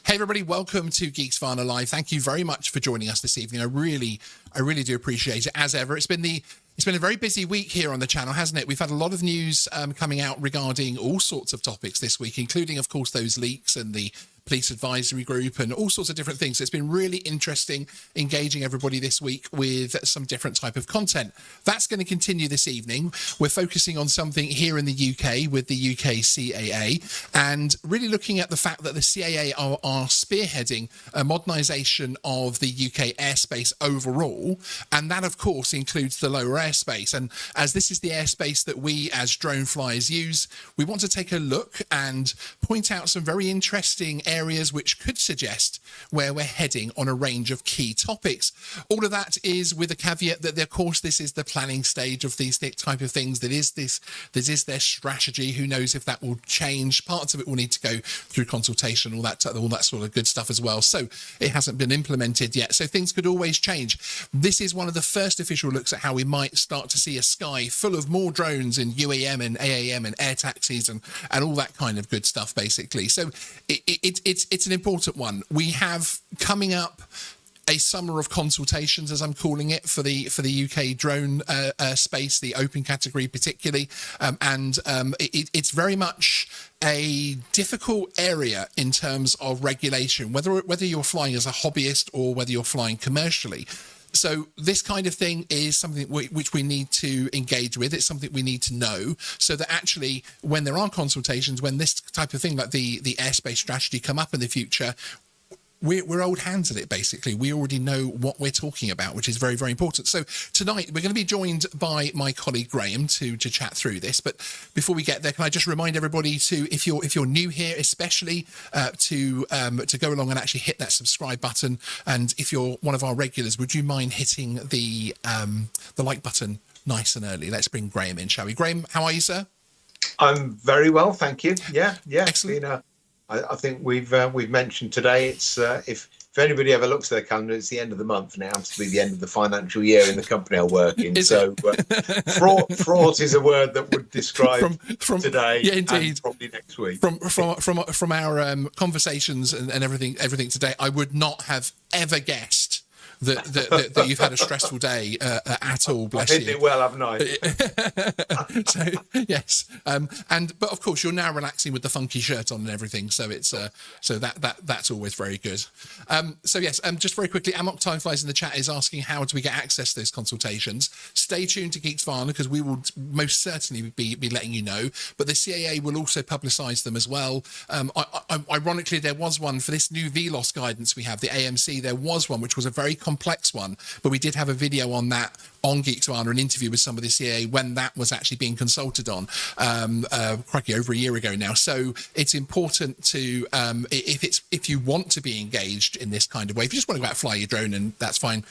Hey everybody, welcome to Geeksvana Live. Thank you very much for joining us this evening. I really do appreciate it, as ever. It's been a very busy week here on the channel, hasn't it? We've had a lot of news coming out regarding all sorts of topics this week, including, of course, those leaks and the police advisory group and all sorts of different things. It's been really interesting engaging everybody this week with some different type of content. That's going to continue this evening. We're focusing on something here in the UK with the UK CAA and really looking at the fact that the CAA are spearheading a modernisation of the UK airspace overall. And that, of course, includes the lower airspace. And as this is the airspace that we as drone flyers use, we want to take a look and point out some very interesting areas which could suggest where we're heading on a range of key topics. All of that is with a caveat that, of course, this is the planning stage of these type of things. That is their strategy. Who knows if that will change? Parts of it will need to go through consultation, all that sort of good stuff as well. So it hasn't been implemented yet. So things could always change. This is one of the first official looks at how we might start to see a sky full of more drones and UAM and AAM and air taxis and all that kind of good stuff, basically. So it's an important one. We have coming up a summer of consultations, as I'm calling it, for the UK drone space, the open category particularly, it's very much a difficult area in terms of regulation, whether you're flying as a hobbyist or whether you're flying commercially. So this kind of thing is something which we need to engage with. It's something we need to know so that actually when there are consultations, when this type of thing like the airspace strategy come up in the future, we're old hands at it, basically. We already know what we're talking about, which is very, very important. So tonight we're going to be joined by my colleague Graham to chat through this. But before we get there, can I just remind everybody to, if you're new here, especially to go along and actually hit that subscribe button. And if you're one of our regulars, would you mind hitting the like button nice and early? Let's bring Graham in, shall we? Graham, how are you, sir? I'm very well, thank you. Yeah. Excellent. I think we've mentioned today. It's if anybody ever looks at their calendar, it's the end of the month, and it happens to be the end of the financial year in the company I work in. So fraught is a word that would describe from today, yeah, indeed, and probably next week. From our conversations and everything today, I would not have ever guessed that you've had a stressful day at all. Bless you. I did it well, haven't I? So yes, but of course you're now relaxing with the funky shirt on and everything. So it's so that's always very good. So yes, just very quickly, Amok Timeflies in the chat is asking how do we get access to those consultations. Stay tuned to Geeksvana because we will most certainly be letting you know. But the CAA will also publicise them as well. Ironically, there was one for this new VLOS guidance we have, the AMC. There was one which was a very complex one, but we did have a video on that on Geeksvana, an interview with some of the CAA when that was actually being consulted on, crikey, over a year ago now. So it's important to, if you want to be engaged in this kind of way, if you just want to go out and fly your drone, and that's fine.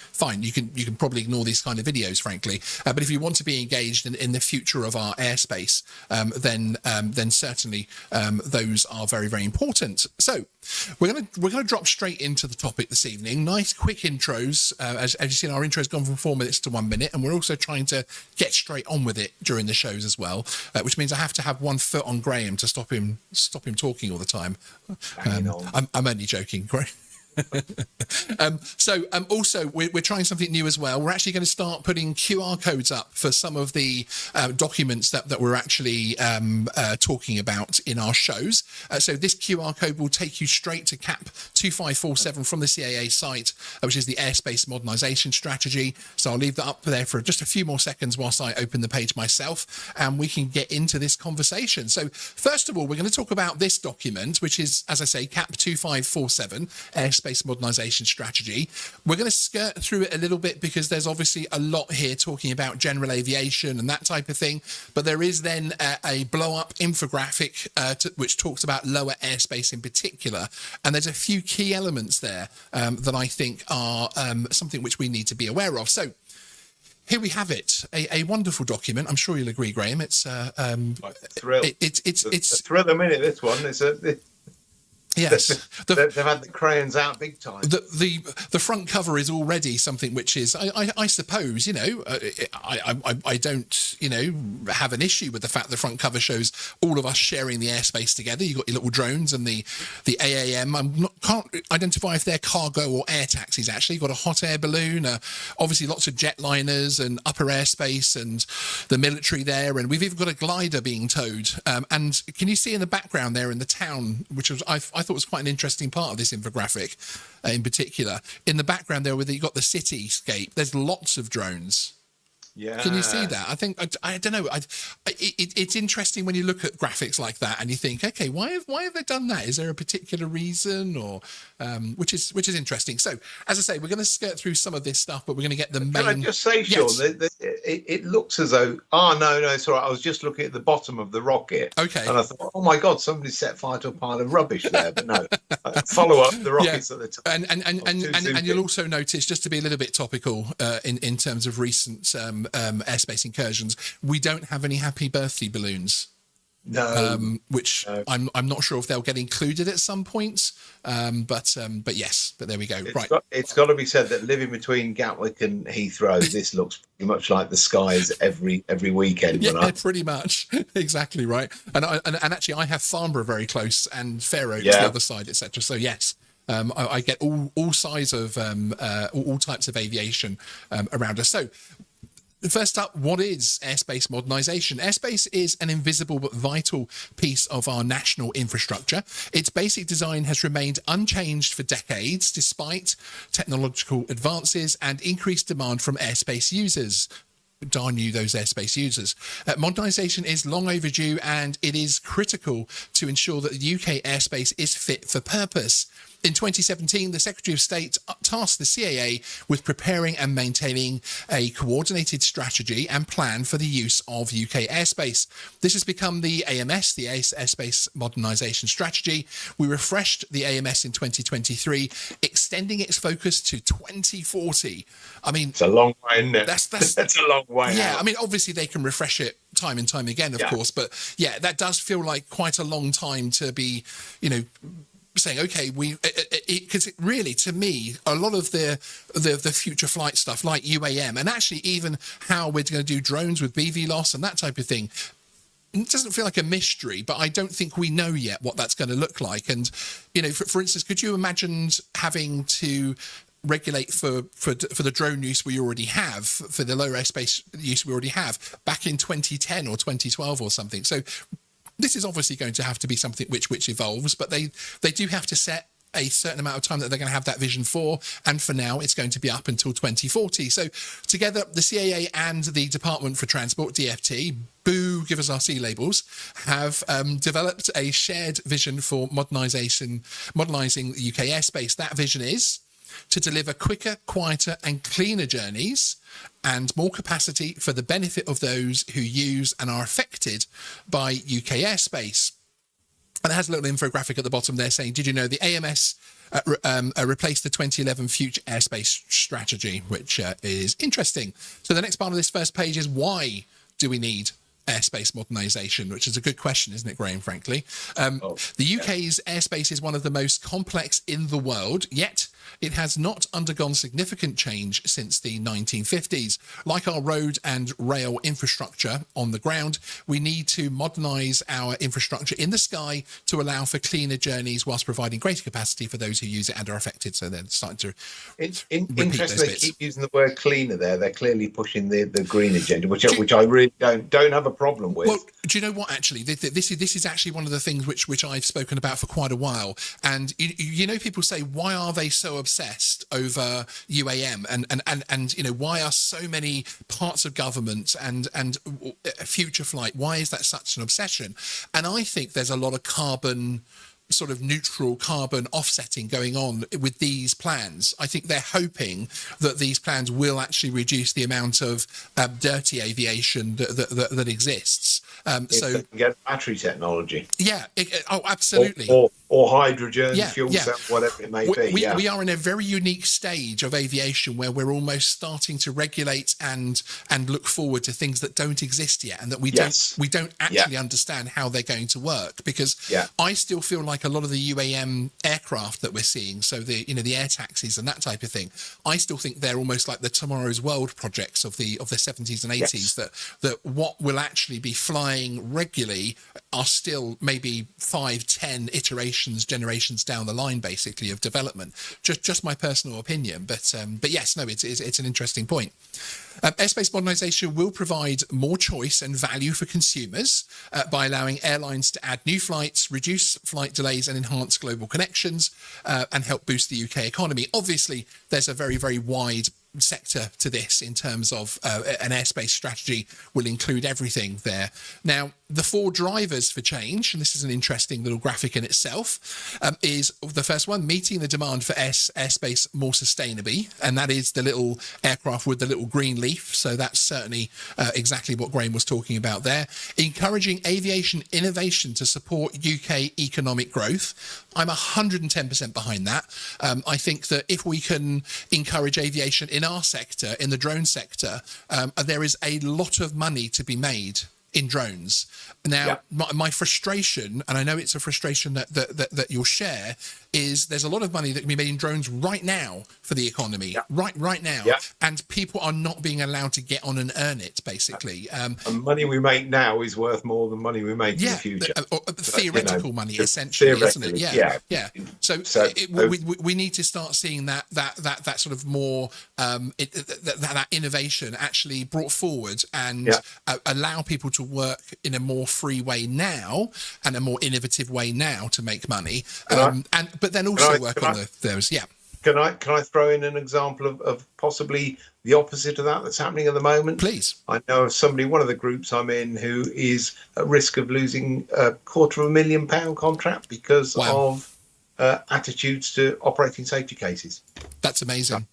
You can probably ignore these kind of videos, frankly. But if you want to be engaged in the future of our airspace, then certainly those are very, very important. So we're gonna drop straight into the topic this evening. Nice quick intros. As you've seen, our intro's gone from 4 minutes to 1 minute, and we're also trying to get straight on with it during the shows as well, which means I have to have one foot on Graham to stop him talking all the time. I'm only joking, Graham. Also we're trying something new as well. We're actually going to start putting QR codes up for some of the documents that we're actually talking about in our shows. So this QR code will take you straight to CAP 2547 from the CAA site, which is the airspace modernisation strategy. So I'll leave that up there for just a few more seconds whilst I open the page myself, and we can get into this conversation. So first of all, we're going to talk about this document, which is, as I say, CAP 2547 airspace modernisation strategy. We're going to skirt through it a little bit because there's obviously a lot here talking about general aviation and that type of thing, but there is then a blow-up infographic which talks about lower airspace in particular, and there's a few key elements there that I think are something which we need to be aware of. So here we have it, a wonderful document. I'm sure you'll agree, Graham. It's thrill. It's a thrill a minute. This one. Yes, They've had the crayons out big time. The front cover is already something which is, I suppose, I don't, have an issue with the fact the front cover shows all of us sharing the airspace together. You've got your little drones and the AAM. Can't identify if they're cargo or air taxis, actually. You've got a hot air balloon, obviously lots of jetliners and upper airspace and the military there. And we've even got a glider being towed. And can you see in the background there in the town, which was, I thought was quite an interesting part of this infographic in particular. In the background there, where you've got the cityscape, there's lots of drones. Yeah. Can you see that? I think, I don't know. It's interesting when you look at graphics like that and you think, okay, why have they done that? Is there a particular reason, or which is interesting? So, as I say, we're going to skirt through some of this stuff, but we're going to get the main. Can I just say, Sean, it looks as though, no, it's all right. I was just looking at the bottom of the rocket. Okay. And I thought, oh my God, somebody set fire to a pile of rubbish there. But no, follow up the rockets at the top. And you'll also notice, just to be a little bit topical in terms of recent airspace incursions, we don't have any happy birthday balloons. No, which no. I'm not sure if they'll get included at some point, but yes, but there we go. It's got to be said that living between Gatwick and Heathrow, this looks pretty much like the skies every weekend. Yeah, pretty much, exactly right. And actually, I have Farnborough very close and Fair Oaks the other side, etc. So yes. I get all sides of all types of aviation around us. So first up, what is airspace modernisation? Airspace is an invisible but vital piece of our national infrastructure. Its basic design has remained unchanged for decades, despite technological advances and increased demand from airspace users. Darn you, those airspace users. Modernisation is long overdue, and it is critical to ensure that the UK airspace is fit for purpose. In 2017, the Secretary of State tasked the CAA with preparing and maintaining a coordinated strategy and plan for the use of UK airspace. This has become the AMS, the Airspace Modernisation Strategy. We refreshed the AMS in 2023, extending its focus to 2040. I mean, it's a long way, isn't it? That's a long way. Yeah, out. I mean, obviously they can refresh it time and time again, of course, but yeah, that does feel like quite a long time to be, saying, okay, because really, to me, a lot of the future flight stuff like UAM, and actually even how we're going to do drones with BV loss and that type of thing, it doesn't feel like a mystery, but I don't think we know yet what that's going to look like. And, for instance, could you imagine having to regulate for the drone use we already have, for the low airspace use we already have, back in 2010 or 2012 or something? So this is obviously going to have to be something which evolves, but they do have to set a certain amount of time that they're going to have that vision for, and for now it's going to be up until 2040. So together, the CAA and the Department for Transport, DFT, boo, give us our C labels, have developed a shared vision for modernising the UK airspace. That vision is to deliver quicker, quieter and cleaner journeys and more capacity for the benefit of those who use and are affected by UK airspace. And it has a little infographic at the bottom there saying, did you know the AMS replaced the 2011 Future Airspace Strategy, which is interesting. So the next part of this first page is, why do we need airspace modernisation, which is a good question, isn't it, Graham, frankly? The UK's airspace is one of the most complex in the world, yet it has not undergone significant change since the 1950s. Like our road and rail infrastructure on the ground, we need to modernise our infrastructure in the sky to allow for cleaner journeys whilst providing greater capacity for those who use it and are affected. So they're starting to interesting. They keep using the word cleaner there. They're clearly pushing the green agenda, which I really don't have a problem with. Well, do you know what, actually? This is actually one of the things which I've spoken about for quite a while. And, people say, why are they so obsessed over UAM and why are so many parts of government and future flight, why is that such an obsession? And I think there's a lot of sort of neutral carbon offsetting going on with these plans. I think they're hoping that these plans will actually reduce the amount of dirty aviation that exists. So they can get battery technology. Yeah. Absolutely. or hydrogen, Yeah, fuel yeah. cell, whatever it may be. We are in a very unique stage of aviation where we're almost starting to regulate and look forward to things that don't exist yet, and that we don't actually understand how they're going to work. Because I still feel like a lot of the UAM aircraft that we're seeing, so the the air taxis and that type of thing, I still think they're almost like the Tomorrow's World projects of the 70s and 80s. That what will actually be flying regularly are still maybe 5-10 generations down the line, basically, of development. Just my personal opinion, but yes, no, it's an interesting point. Airspace modernisation will provide more choice and value for consumers by allowing airlines to add new flights, reduce flight delays, and enhance global connections, and help boost the UK economy. Obviously, there's a very, very wide sector to this in terms of an airspace strategy will include everything there. Now, the 4 drivers for change, and this is an interesting little graphic in itself, is the first one, meeting the demand for airspace more sustainably, and that is the little aircraft with the little green leaf. So that's certainly exactly what Graham was talking about there. Encouraging aviation innovation to support UK economic growth. I'm 110% behind that. I think that if we can encourage aviation in our sector, in the drone sector, there is a lot of money to be made in drones. Now, my frustration, and I know it's a frustration that you'll share, is there's a lot of money that can be made in drones right now for the economy, right now, and people are not being allowed to get on and earn it, basically. And money we make now is worth more than money we make in the future. Theoretical money, essentially, isn't it? Yeah. So we need to start seeing that sort of more that innovation actually brought forward and allow people to work in a more free way now and a more innovative way now to make money, but then also work on those. Can I throw in an example of possibly the opposite of that that's happening at the moment? Please. I know of somebody, one of the groups I'm in, who is at risk of losing a £250,000 contract because of attitudes to operating safety cases. That's amazing.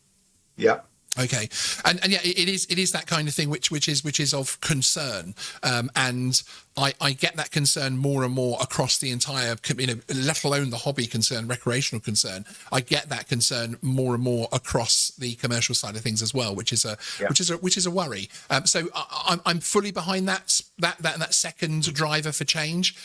Yeah. Okay, and yeah, it is that kind of thing which is of concern, and I get that concern more and more across the entire, let alone the hobby concern, recreational concern. I get that concern more and more across the commercial side of things as well, which is a worry. So I'm fully behind that second driver for change,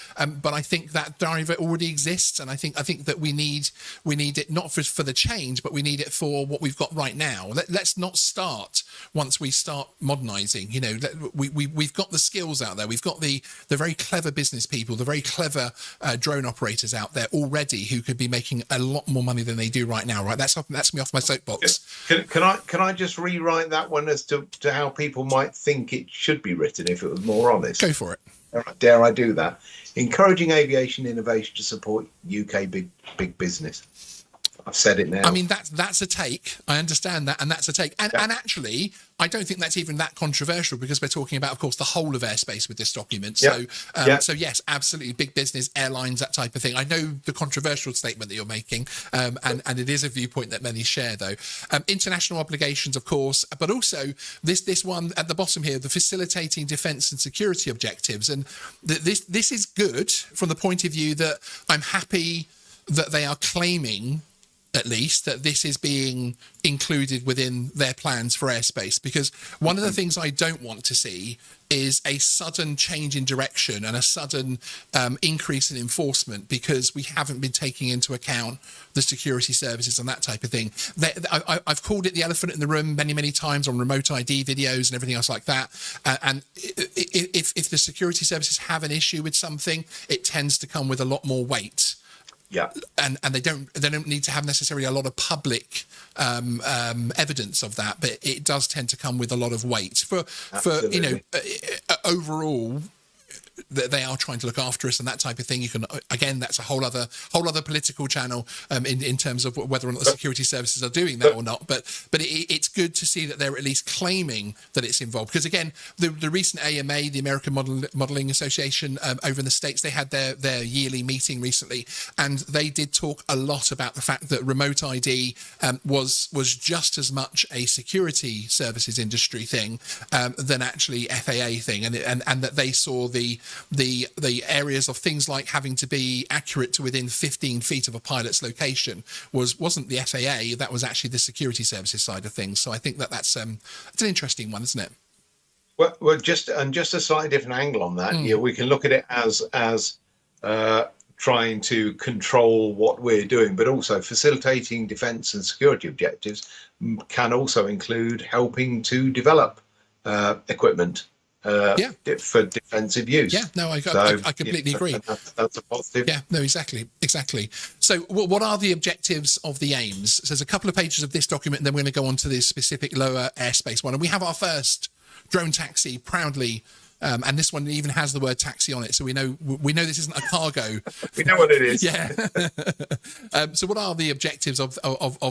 but I think that driver already exists, and I think that we need it not for the change, but we need it for what we've got right now. Let's not start once we start modernising. We've got the skills out there. We've got the very clever business people, the very clever drone operators out there already who could be making a lot more money than they do right now. Right, that's me off my soapbox. Can I just rewrite that one as to how people might think it should be written if it was more honest? Go for it. Dare I do that? Encouraging aviation innovation to support UK big business. I've said it now. I mean, that's a take. I understand that, and that's a take. And actually, I don't think that's even that controversial because we're talking about, of course, the whole of airspace with this document. So, so yes, absolutely, big business, airlines, that type of thing. I know the controversial statement that you're making, and it is a viewpoint that many share, though. International obligations, of course, but also this one at the bottom here, the facilitating defence and security objectives. And this is good from the point of view that I'm happy that they are claiming, at least, that this is being included within their plans for airspace, because one of the things I don't want to see is a sudden change in direction and a sudden increase in enforcement because we haven't been taking into account the security services and that type of thing. I've called it the elephant in the room many times on remote ID videos and everything else like that, and if the security services have an issue with something, it tends to come with a lot more weight. Yeah, and they don't need to have necessarily a lot of public evidence of that, but it does tend to come with a lot of weight for overall. They are trying to look after us and that type of thing. You can, again, that's a whole other political channel in terms of whether or not the security services are doing that or not. But it's good to see that they're at least claiming that it's involved. Because again, the recent AMA, the American Modelling Association over in the States, they had their yearly meeting recently, and they did talk a lot about the fact that remote ID was just as much a security services industry thing than actually FAA thing, and that they saw the the areas of things like having to be accurate to within 15 feet of a pilot's location wasn't the FAA. That was actually the security services side of things. So I think that's an interesting one, isn't it? Well, just a slightly different angle on that. We can look at it as trying to control what we're doing, but also facilitating defence and security objectives can also include helping to develop equipment for defensive use. Yeah, no, I completely agree. That's a positive. Yeah, no, exactly. So what are the objectives of the aims? So there's a couple of pages of this document, and then we're going to go on to this specific lower airspace one. And we have our first drone taxi proudly, and this one even has the word taxi on it, so we know this isn't a cargo. We know what it is. Yeah. So what are the objectives of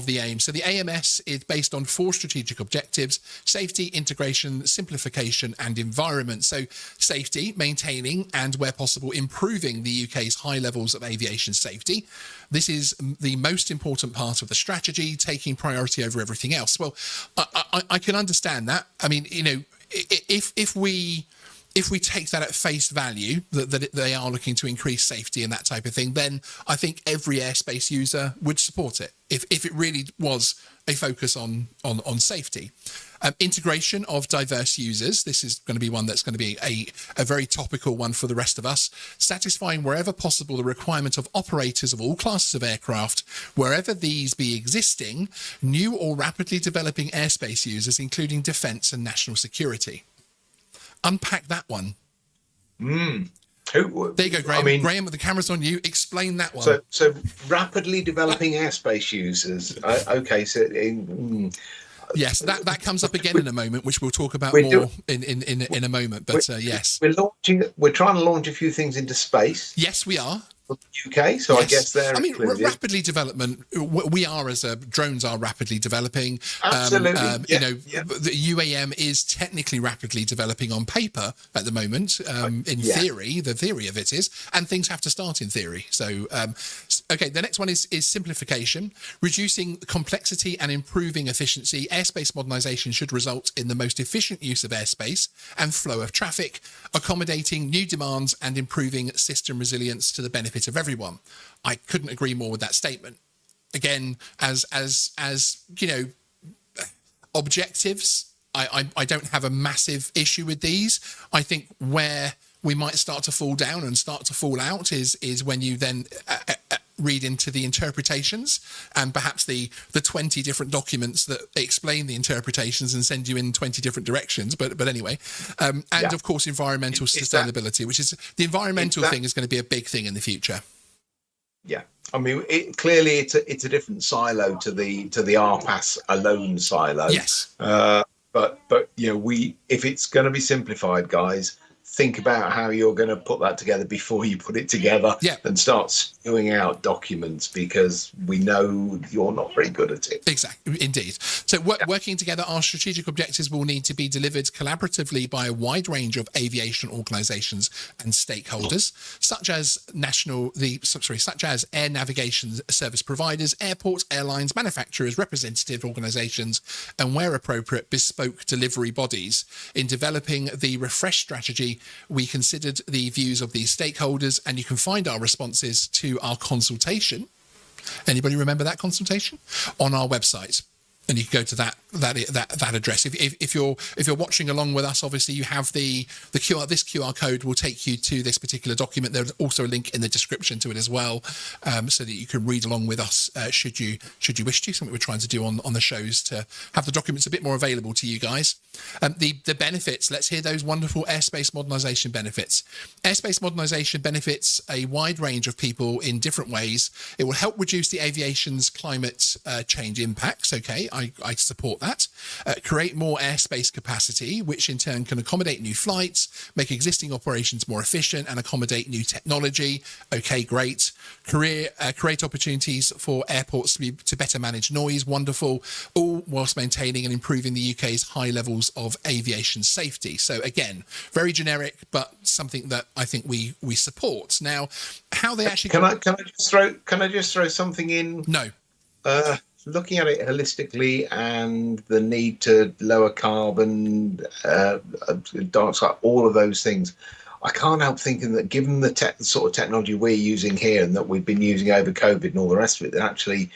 the aim? So the AMS is based on 4 strategic objectives: safety, integration, simplification, and environment. So safety, maintaining and where possible improving the UK's high levels of aviation safety. This is the most important part of the strategy, taking priority over everything else. Well, I can understand that. I mean, if we take that at face value, that they are looking to increase safety and that type of thing, then I think every airspace user would support it if it really was a focus on safety. Integration of diverse users. This is going to be one that's going to be a very topical one for the rest of us. Satisfying wherever possible the requirement of operators of all classes of aircraft, wherever these be existing, new or rapidly developing airspace users, including defence and national security. Unpack that one. There you go, Graham. Graham, the camera's on you. Explain that one. So rapidly developing airspace users. Okay, so yes, that comes up again in a moment, which we'll talk about more in a moment. But yes, we're trying to launch a few things into space. Yes, we are. UK, so yes. I guess they're. I mean, rapidly development. We are as drones are rapidly developing. Absolutely. The UAM is technically rapidly developing on paper at the moment. In theory, the theory of it is, and things have to start in theory. So, okay, the next one is simplification, reducing complexity and improving efficiency. Airspace modernisation should result in the most efficient use of airspace and flow of traffic, accommodating new demands and improving system resilience to the benefit of everyone. I couldn't agree more with that statement. Again, as objectives, I don't have a massive issue with these. I think where we might start to fall down and start to fall out is when you then read into the interpretations and perhaps the 20 different documents that explain the interpretations and send you in 20 different directions. But anyway, of course, environmental sustainability, which is the environmental thing is going to be a big thing in the future. Yeah, I mean, clearly it's a different silo to the RPAS alone silo. Yes. But if it's going to be simplified, guys, think about how you're going to put that together before you put it together and start spewing out documents, because we know you're not very good at it. Exactly, indeed. So working together, our strategic objectives will need to be delivered collaboratively by a wide range of aviation organisations and stakeholders, such as air navigation service providers, airports, airlines, manufacturers, representative organisations, and where appropriate, bespoke delivery bodies. In developing the refresh strategy, we considered the views of these stakeholders, and you can find our responses to our consultation. Anybody remember that consultation? On our website. And you can go to that address. If you're watching along with us, obviously you have the QR. This QR code will take you to this particular document. There's also a link in the description to it as well, so that you can read along with us should you wish to. Something we're trying to do on the shows to have the documents a bit more available to you guys. The benefits. Let's hear those wonderful airspace modernisation benefits. Airspace modernisation benefits a wide range of people in different ways. It will help reduce the aviation's climate change impacts. Okay. I support that. Create more airspace capacity, which in turn can accommodate new flights, make existing operations more efficient, and accommodate new technology. Okay, great. Create opportunities for airports to better manage noise. Wonderful. All whilst maintaining and improving the UK's high levels of aviation safety. So again, very generic, but something that I think we support. Now, how they actually can I just throw something in? No. Looking at it holistically and the need to lower carbon, dark sky, all of those things, I can't help thinking that given the sort of technology we're using here and that we've been using over COVID and all the rest of it, that actually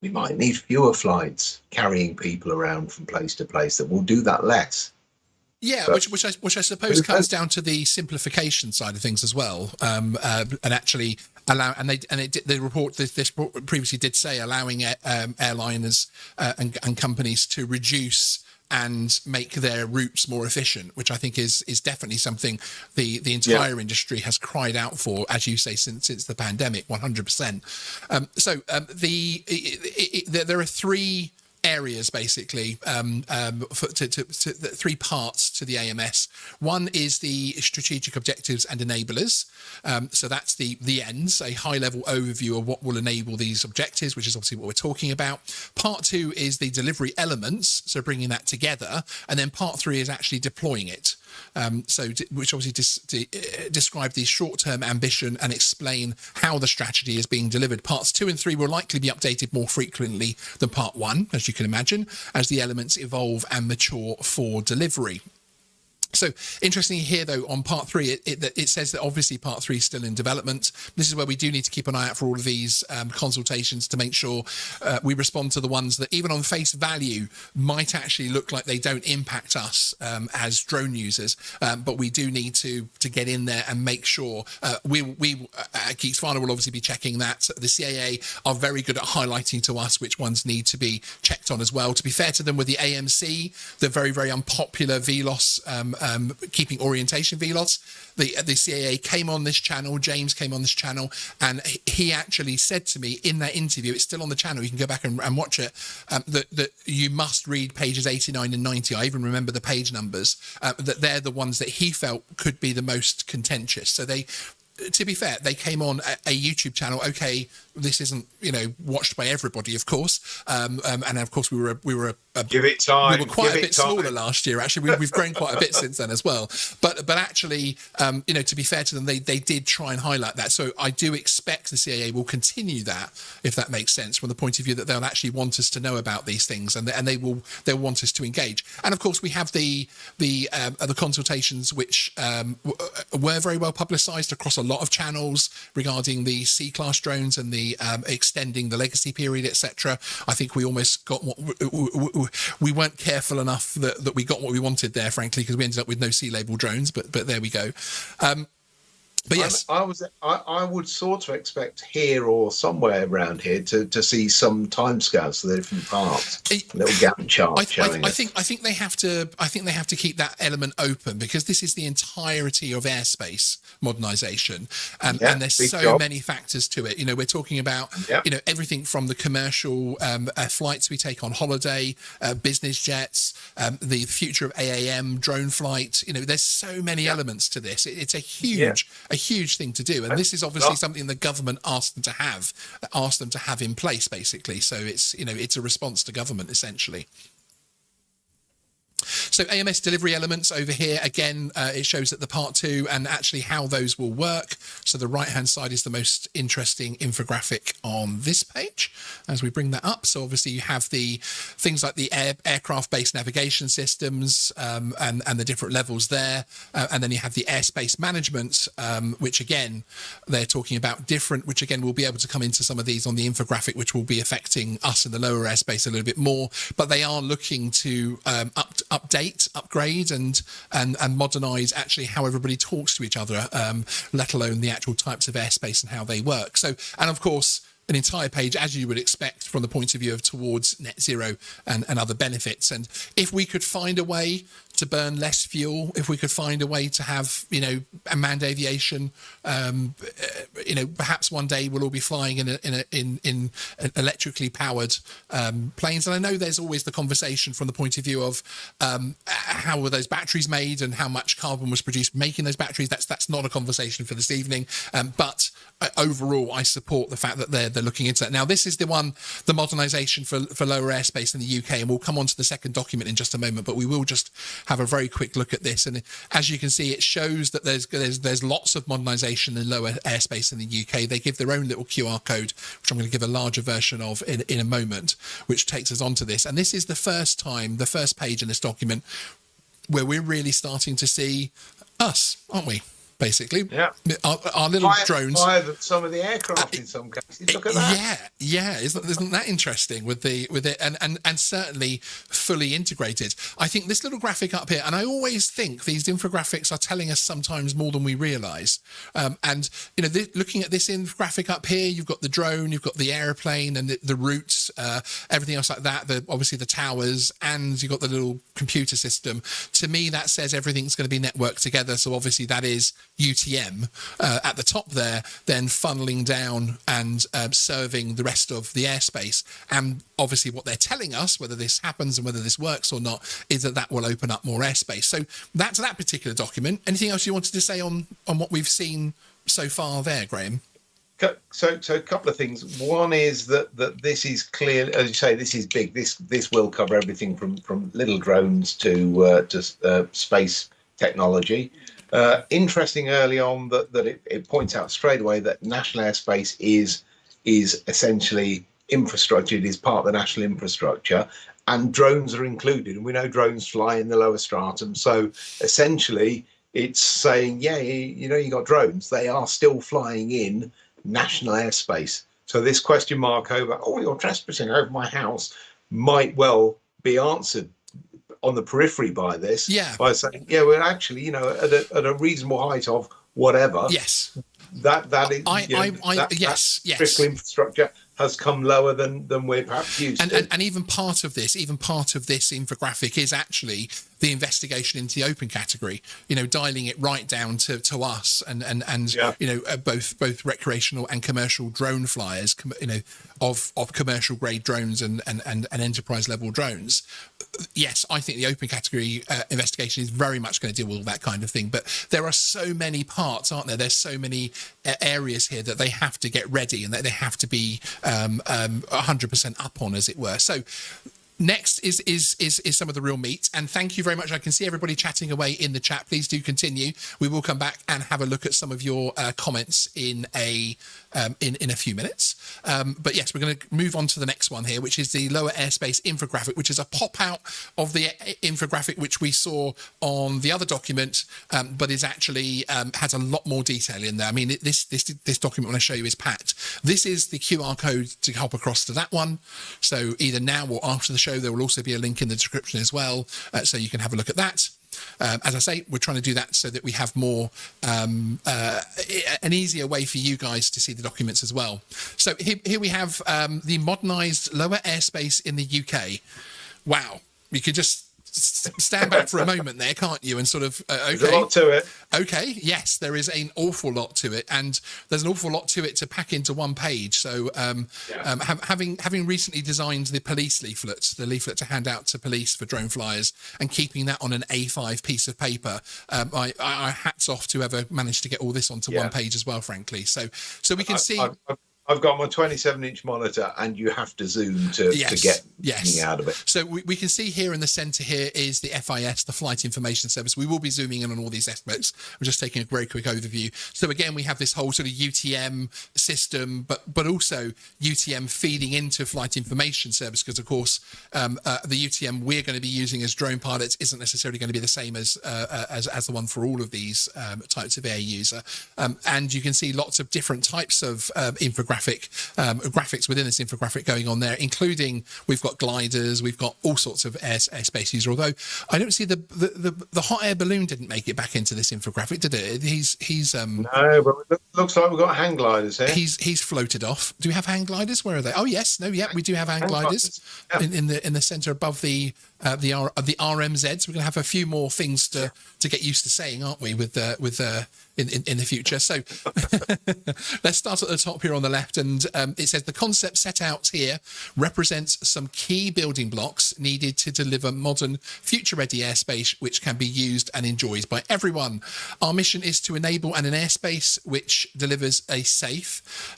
we might need fewer flights carrying people around from place to place, that we'll do that less. Yeah, but, which I suppose comes down to the simplification side of things as well, and actually the report this previously did say allowing airliners and companies to reduce and make their routes more efficient, which I think is definitely something the entire industry has cried out for, as you say, since the pandemic, 100%. There are three areas basically, three parts to the AMS. One is the strategic objectives and enablers. So that's the ends, a high level overview of what will enable these objectives, which is obviously what we're talking about. Part two is the delivery elements, so bringing that together, and then part three is actually deploying it. Which obviously describe the short-term ambition and explain how the strategy is being delivered. Parts 2 and 3 will likely be updated more frequently than part 1, as you can imagine, as the elements evolve and mature for delivery. So interestingly here, though, on part 3, it says that obviously part 3 is still in development. This is where we do need to keep an eye out for all of these consultations to make sure we respond to the ones that even on face value might actually look like they don't impact us as drone users. But we do need to get in there and make sure we Geeksvana will obviously be checking that. The CAA are very good at highlighting to us which ones need to be checked on as well. To be fair to them, with the AMC, the very, very unpopular VLOS keeping orientation VLOS, the CAA came on this channel, James came on this channel, and he actually said to me in that interview, it's still on the channel, you can go back and watch it, that you must read pages 89 and 90. I even remember the page numbers, that they're the ones that he felt could be the most contentious. So they, to be fair, they came on a YouTube channel. Okay, this isn't, watched by everybody, of course, and of course we were give it time. We were quite a bit smaller last year. Actually, we've grown quite a bit since then as well. But actually, to be fair to them, they did try and highlight that. So I do expect the CAA will continue that, if that makes sense, from the point of view that they'll actually want us to know about these things, and they'll want us to engage. And of course, we have the consultations which were very well publicised across a lot of channels regarding the C-class drones and the extending the legacy period, etc. I think we almost got what we weren't careful enough that we got what we wanted there, frankly, because we ended up with no C-label drones. But there we go. But yes, I would sort of expect here or somewhere around here to see some timescales for the different parts, a little Gantt chart showing. I think they have to keep that element open, because this is the entirety of airspace modernisation, and there's so many factors to it. We're talking about everything from the commercial flights we take on holiday, business jets, the future of AAM drone flight. There's so many elements to this. It's a huge thing to do, and this is obviously something the government asked them to have in place, basically. So it's a response to government, essentially. So AMS delivery elements over here, again, it shows that the part 2 and actually how those will work. So the right-hand side is the most interesting infographic on this page as we bring that up. So obviously you have the things like the aircraft-based navigation systems and the different levels there. And then you have the airspace management, which again, they're talking about different, which again, we'll be able to come into some of these on the infographic, which will be affecting us in the lower airspace a little bit more. But they are looking to update, upgrade, and modernise actually how everybody talks to each other, let alone the actual types of airspace and how they work. So, and of course, an entire page, as you would expect, from the point of view of towards net zero and other benefits. And if we could find a way to burn less fuel, if we could find a way to have, manned aviation, perhaps one day we'll all be flying in electrically powered planes. And I know there's always the conversation from the point of view of how were those batteries made and how much carbon was produced making those batteries. That's not a conversation for this evening. But overall, I support the fact that they're looking into that. Now, this is the modernisation for lower airspace in the UK, and we'll come on to the second document in just a moment, but we will just have a very quick look at this. And as you can see, it shows that there's lots of modernisation in lower airspace in the UK. They give their own little QR code, which I'm going to give a larger version of in a moment, which takes us onto this. And this is the first page in this document where we're really starting to see Us, aren't we? Basically, Yeah. Our little drones. Higher than some of the aircraft in some cases. Look at that. Yeah. Isn't that interesting with it, and certainly fully integrated. I think this little graphic up here, and I always think these infographics are telling us sometimes more than we realise. And looking at this infographic up here, you've got the drone, you've got the airplane, and the routes, everything else like that. Obviously the towers, and you've got the little computer system. To me, that says everything's going to be networked together. So obviously that is UTM at the top there, then funneling down and serving the rest of the airspace. And obviously what they're telling us, whether this happens and whether this works or not, is that will open up more airspace. So that's that particular document. Anything else you wanted to say on what we've seen so far there, Graham? So a couple of things. One is that this is clear, as you say, this is big. This will cover everything from little drones to space technology. Interesting early on that it points out straight away that national airspace is essentially infrastructure. It is part of the national infrastructure, and drones are included. And we know drones fly in the lower stratum. So essentially, it's saying, you got drones. They are still flying in national airspace. So this question mark over, you're trespassing over my house, might well be answered on the periphery by this, by saying, we're actually, at a reasonable height of whatever. Yes. That is critical infrastructure has come lower than we're perhaps used to. And even part of this infographic is actually the investigation into the open category, dialing it right down to us and both recreational and commercial drone flyers, of commercial grade drones and enterprise level drones. Yes, I think the open category investigation is very much going to deal with all that kind of thing. But there are so many parts, aren't there? There's so many areas here that they have to get ready and that they have to be 100% up on, as it were. So next is some of the real meat, and thank you very much. I can see everybody chatting away in the chat. Please do continue. We will come back and have a look at some of your comments in a few minutes. But yes, we're going to move on to the next one here, which is the lower airspace infographic, which is a pop out of the infographic which we saw on the other document, but is actually has a lot more detail in there. I mean, this document I want to show you is packed. This is the QR code to hop across to that one. So either now or after the show, there will also be a link in the description as well, so you can have a look at that. As I say, we're trying to do that so that we have more an easier way for you guys to see the documents as well. So here we have the modernised lower airspace in the UK. Wow, you could just stand back for a moment there, can't you, and sort of okay, there's a lot to it. Okay, yes, there is an awful lot to it, and there's an awful lot to it to pack into one page. So having recently designed the police leaflet, the leaflet to hand out to police for drone flyers, and keeping that on an A5 piece of paper, I hats off to whoever managed to get all this onto one page as well, frankly. So we can see. I've got my 27-inch monitor, and you have to zoom to get anything out of it. So we can see here in the centre here is the FIS, the Flight Information Service. We will be zooming in on all these aspects. I'm just taking a very quick overview. So again, we have this whole sort of UTM system, but also UTM feeding into Flight Information Service, because of course the UTM we're going to be using as drone pilots isn't necessarily going to be the same as the one for all of these types of air user. And you can see lots of different types of graphics within this infographic going on there, including we've got gliders, we've got all sorts of airspace user. Although I don't see the hot air balloon didn't make it back into this infographic, did it? He's no, but it looks like we've got hang gliders here. He's floated off. Do we have hang gliders? Where are they? Oh yes, no, yeah, we do have hang gliders in the centre above the RMZs. We're going to have a few more things to get used to saying, aren't we? With in the future. So let's start at the top here on the left, and it says the concept set out here represents some key building blocks needed to deliver modern, future-ready airspace which can be used and enjoyed by everyone. Our mission is to enable an airspace which delivers a safe.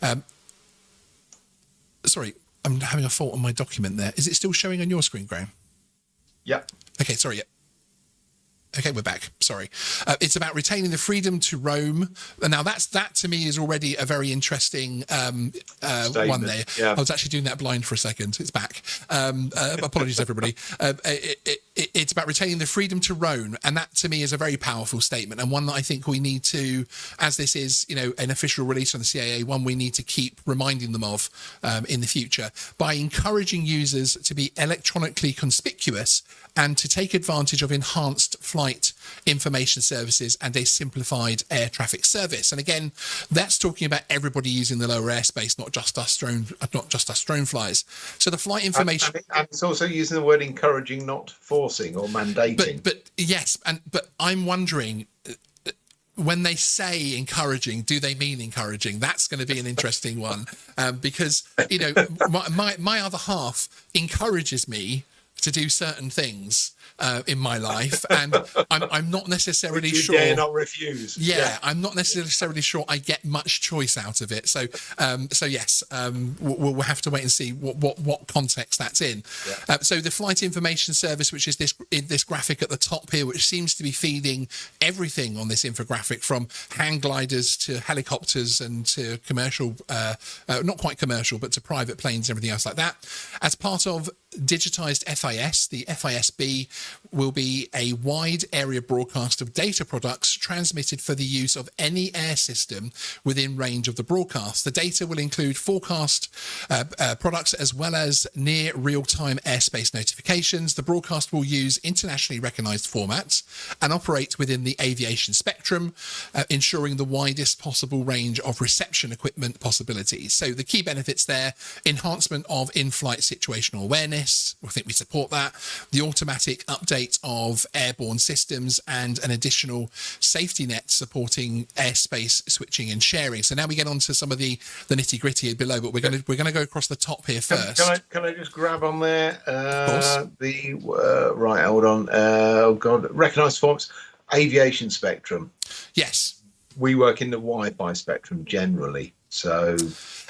Sorry, I'm having a fault on my document there. Is it still showing on your screen, Graham? Yeah. Okay, sorry. Yeah. Okay, we're back. Sorry. It's about retaining the freedom to roam. And now that to me is already a very interesting one there. Yeah. I was actually doing that blind for a second. It's back. Apologies, everybody. It's about retaining the freedom to roam. And that to me is a very powerful statement, and one that I think we need to, as this is, an official release on the CAA, one we need to keep reminding them of in the future, by encouraging users to be electronically conspicuous and to take advantage of enhanced flight information services and a simplified air traffic service. And again, that's talking about everybody using the lower airspace, not just us drone flies. So the flight information, and it's also using the word encouraging, not forcing or mandating. But yes, but I'm wondering, when they say encouraging, do they mean encouraging? That's going to be an interesting one, because my other half encourages me to do certain things in my life, and I'm not necessarily sure. Dare not refuse. Yeah, I'm not necessarily sure I get much choice out of it. So yes, we'll have to wait and see what context that's in. Yeah. So the flight information service, which is this graphic at the top here, which seems to be feeding everything on this infographic, from hang gliders to helicopters and to commercial, not quite commercial, but to private planes and everything else like that. As part of digitized FIS, the FISB will be a wide area broadcast of data products transmitted for the use of any air system within range of the broadcast. The data will include forecast products as well as near real-time airspace notifications. The broadcast will use internationally recognized formats and operate within the aviation spectrum, ensuring the widest possible range of reception equipment possibilities. So the key benefits there: enhancement of in-flight situational awareness, I think we support that, the automatic update of airborne systems, and an additional safety net supporting airspace switching and sharing. So now we get on to some of the nitty-gritty below, but we're going to go across the top here first. Can I just grab on there? Of course. Right, hold on. Oh God, recognised forms, aviation spectrum. Yes. We work in the Wi-Fi spectrum generally, so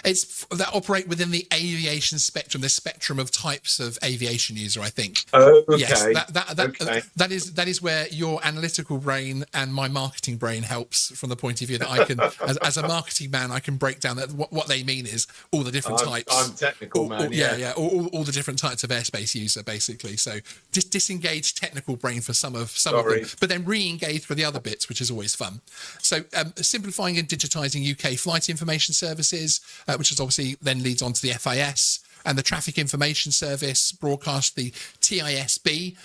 it's that operate within the aviation spectrum, the spectrum of types of aviation user, I think. Oh, okay. Yes, Okay. that is where your analytical brain and my marketing brain helps, from the point of view that I can, as a marketing man, I can break down that what they mean is all the different types. I'm technical man. All the different types of airspace user, basically. So just disengage technical brain for some of them, but then re-engage for the other bits, which is always fun. So simplifying and digitizing UK flight information services, which is obviously then leads on to the FIS, and the Traffic Information Service broadcast, the TISB.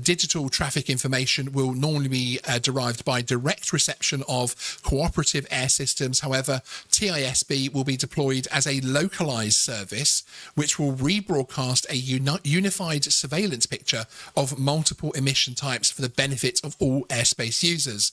Digital traffic information will normally be derived by direct reception of cooperative air systems. However, TISB will be deployed as a localized service, which will rebroadcast a unified surveillance picture of multiple emission types for the benefit of all airspace users.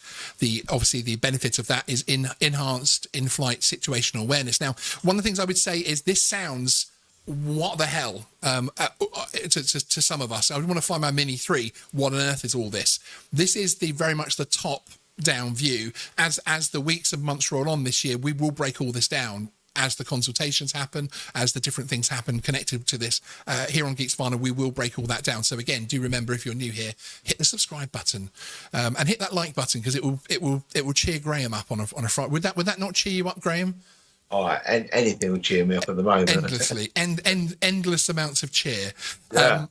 Obviously, the benefit of that is enhanced in-flight situational awareness. Now, one of the things I would say is this sounds, what the hell, to some of us. I want to fly my Mini 3. What on earth is all this? This is very much the top down view. As the weeks and months roll on this year, we will break all this down as the consultations happen, as the different things happen connected to this. Here on Geeksvana, we will break all that down. So again, do remember, if you're new here, hit the subscribe button and hit that like button, because it will cheer Graham up on a Friday. Would that not cheer you up, Graham? Oh, and anything will cheer me up at the moment. Endlessly, endless amounts of cheer. Yeah.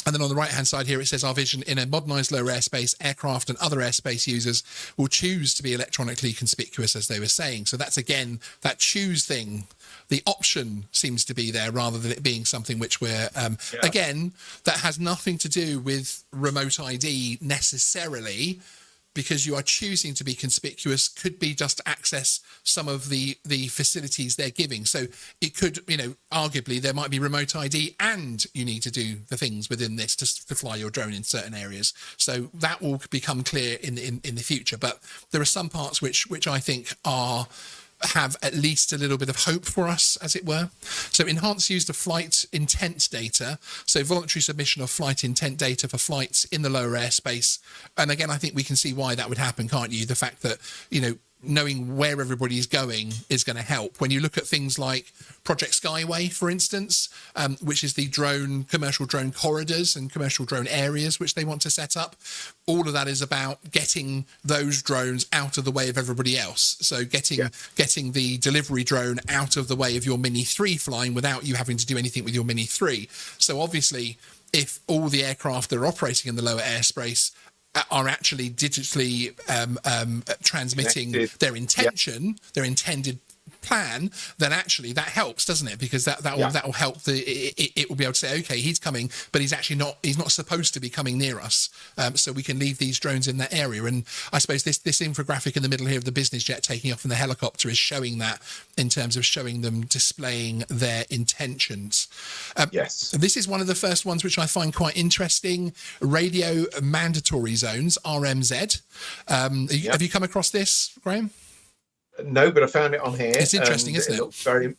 And then on the right-hand side here, it says our vision: in a modernised lower airspace, aircraft and other airspace users will choose to be electronically conspicuous, as they were saying. So that's, again, that choose thing. The option seems to be there, rather than it being something which we're, again, that has nothing to do with remote ID necessarily, because you are choosing to be conspicuous, could be just to access some of the facilities they're giving. So it could, arguably there might be remote ID and you need to do the things within this to fly your drone in certain areas. So that will become clear in the future. But there are some parts which I think have at least a little bit of hope for us, as it were. So enhanced use of flight intent data. So voluntary submission of flight intent data for flights in the lower airspace. And again, I think we can see why that would happen, can't you? The fact that, knowing where everybody's going is going to help. When you look at things like Project Skyway, for instance, which is the commercial drone corridors and commercial drone areas which they want to set up, all of that is about getting those drones out of the way of everybody else. So getting the delivery drone out of the way of your Mini 3 flying without you having to do anything with your Mini 3. So obviously, if all the aircraft that are operating in the lower airspace are actually digitally transmitting their intention, their intended plan, then actually that helps, doesn't it? Because that will help it will be able to say, okay, he's coming, but he's not supposed to be coming near us, so we can leave these drones in that area. And I suppose this infographic in the middle here of the business jet taking off in the helicopter is showing that, in terms of showing them displaying their intentions. Yes, this is one of the first ones which I find quite interesting: radio mandatory zones, RMZ. Have you come across this, Graham? No, but I found it on here. It's interesting, isn't it?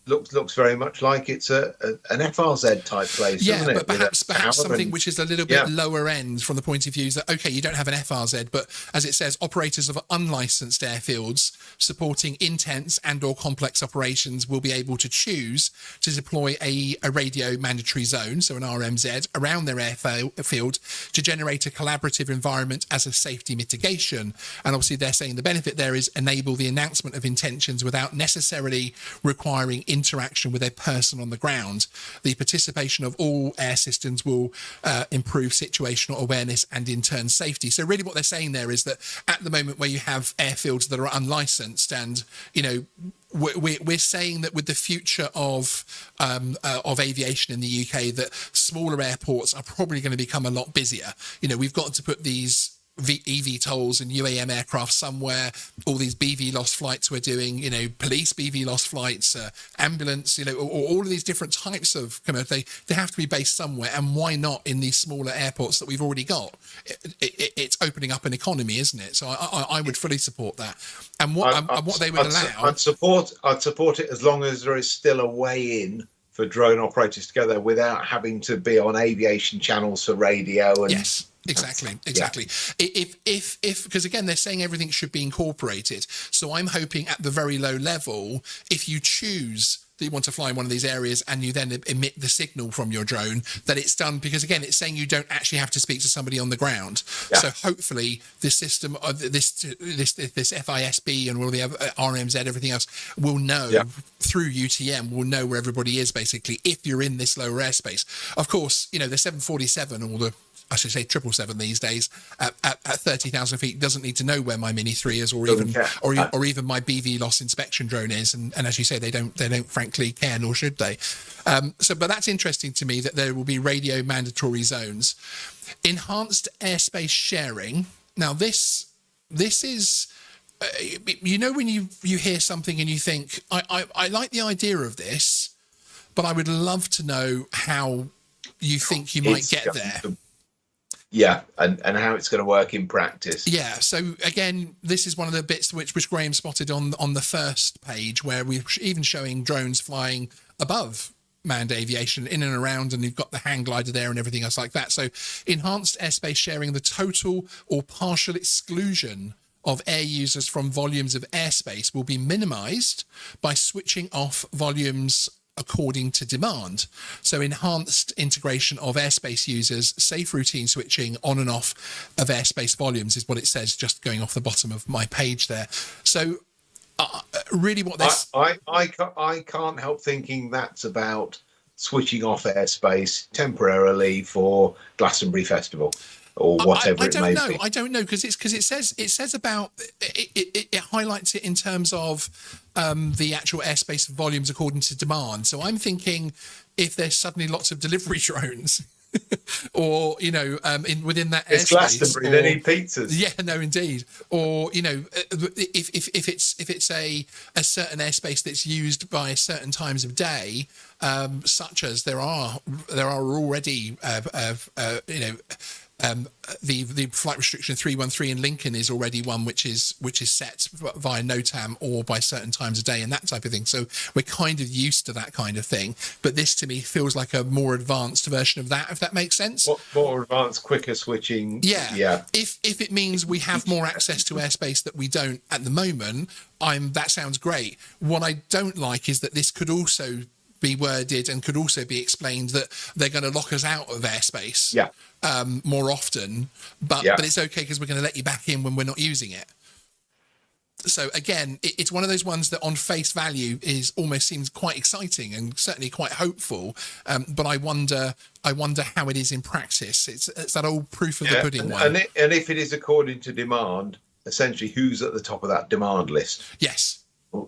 Looks very much like it's an FRZ type place, doesn't it? But perhaps something which is a little bit lower end from the point of view that, okay, you don't have an FRZ, but as it says, operators of unlicensed airfields supporting intense and or complex operations will be able to choose to deploy a radio mandatory zone, so an RMZ, around their airfield to generate a collaborative environment as a safety mitigation. And obviously they're saying the benefit there is enable the announcement of intentions without necessarily requiring interaction with a person on the ground. The participation of all air systems will improve situational awareness and in turn safety. So really what they're saying there is that at the moment where you have airfields that are unlicensed, and we're saying that with the future of aviation in the UK, that smaller airports are probably going to become a lot busier. We've got to put these eVTOLs and UAM aircraft somewhere, all these BVLOS flights we're doing, police BVLOS flights, ambulance, all of these different types of commercial, they have to be based somewhere. And why not in these smaller airports that we've already got? It's opening up an economy, isn't it? So I would fully support that. And what they would allow, I'd support it as long as there is still a way in for drone operators to go there without having to be on aviation channels for radio. And yes. Exactly. If because again they're saying everything should be incorporated. So I'm hoping at the very low level, if you choose that you want to fly in one of these areas and you then emit the signal from your drone, that it's done, because again it's saying you don't actually have to speak to somebody on the ground. So hopefully this system, this FISB and all the other RMZ, everything else will know through UTM, will know where everybody is basically if you're in this lower airspace. Of course, the 747 or the, I should say 777 these days at 30,000 feet doesn't need to know where my Mini 3 is, or even my BVLOS inspection drone is, and as you say, they don't frankly care, nor should they. But that's interesting to me that there will be radio mandatory zones, enhanced airspace sharing. Now this is when you hear something and you think I like the idea of this, but I would love to know how you think you might get there. And how it's going to work in practice. So again, this is one of the bits which Graham spotted on the first page, where we're even showing drones flying above manned aviation in and around, and you've got the hang glider there and everything else like that. So enhanced airspace sharing, the total or partial exclusion of air users from volumes of airspace will be minimized by switching off volumes according to demand. So enhanced integration of airspace users, safe routine switching on and off of airspace volumes is what it says, just going off the bottom of my page there. So really what this... I can't help thinking that's about switching off airspace temporarily for Glastonbury Festival or whatever it may be. I don't know, because it says about it highlights it in terms of the actual airspace volumes according to demand. So I'm thinking if there's suddenly lots of delivery drones or within that it's airspace, Glastonbury, they need pizzas. Indeed. Or if it's a certain airspace that's used by certain times of day, such as there are already the flight restriction 313 in Lincoln is already one which is set via NOTAM or by certain times a day and that type of thing. So we're kind of used to that kind of thing. But this to me feels like a more advanced version of that, if that makes sense. More advanced, quicker switching. Yeah. If it means we have more access to airspace that we don't at the moment, that sounds great. What I don't like is that this could also be worded and could also be explained that they're going to lock us out of airspace more often, but it's okay because we're going to let you back in when we're not using it. So again, it's one of those ones that on face value almost seems quite exciting and certainly quite hopeful, but I wonder how it is in practice. It's that old proof of the pudding one. And if it is according to demand, essentially who's at the top of that demand list? Yes.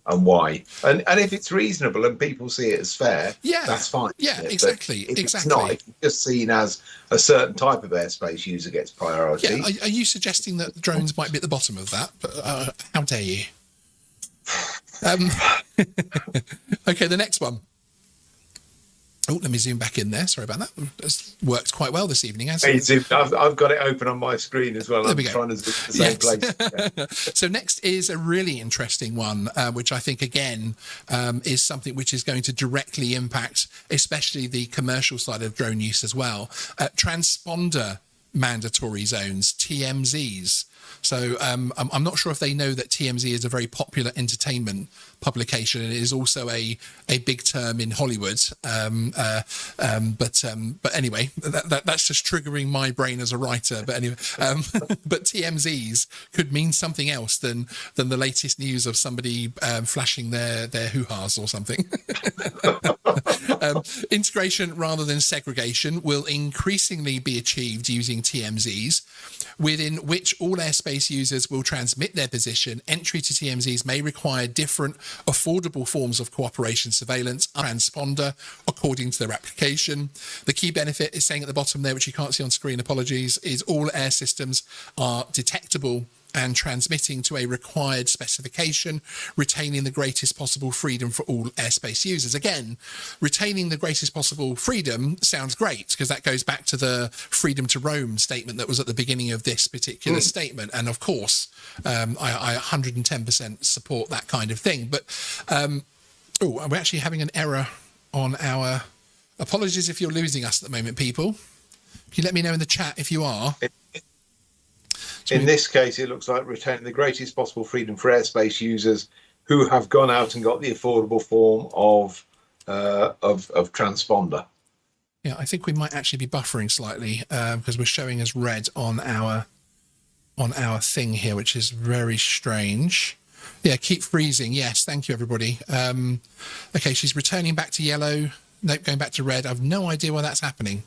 And why, and if it's reasonable and people see it as fair, that's fine. Exactly. If it's not, if it's just seen as a certain type of airspace user gets priority. Are you suggesting that drones might be at the bottom of that? But how dare you? Okay, the next one. Oh, let me zoom back in there. Sorry about that. It's worked quite well this evening. I've got it open on my screen as well. I'm trying to zoom the same place. Yeah. So next is a really interesting one, which I think, again, is something which is going to directly impact, especially the commercial side of drone use as well. Transponder mandatory zones, TMZs. So I'm not sure if they know that TMZ is a very popular entertainment publication, and it is also a big term in Hollywood. But anyway, that's just triggering my brain as a writer. But anyway, but TMZs could mean something else than the latest news of somebody flashing their hoo-has or something. Integration rather than segregation will increasingly be achieved using TMZs, within which all airspace users will transmit their position. Entry to TMZs may require different affordable forms of cooperation surveillance, transponder, according to their application. The key benefit is saying at the bottom there, which you can't see on screen, apologies, is all air systems are detectable and transmitting to a required specification, retaining the greatest possible freedom for all airspace users. Again, retaining the greatest possible freedom sounds great, because that goes back to the freedom to roam statement that was at the beginning of this particular statement. And of course, I 110% support that kind of thing. But, we're actually having an error on our... Apologies if you're losing us at the moment, people. Can you let me know in the chat if you are? In this case, it looks like retaining the greatest possible freedom for airspace users who have gone out and got the affordable form of transponder. Yeah, I think we might actually be buffering slightly because we're showing as red on our thing here, which is very strange. Yeah, keep freezing. Yes, thank you, everybody. Okay, she's returning back to yellow. Nope, going back to red. I've no idea why that's happening.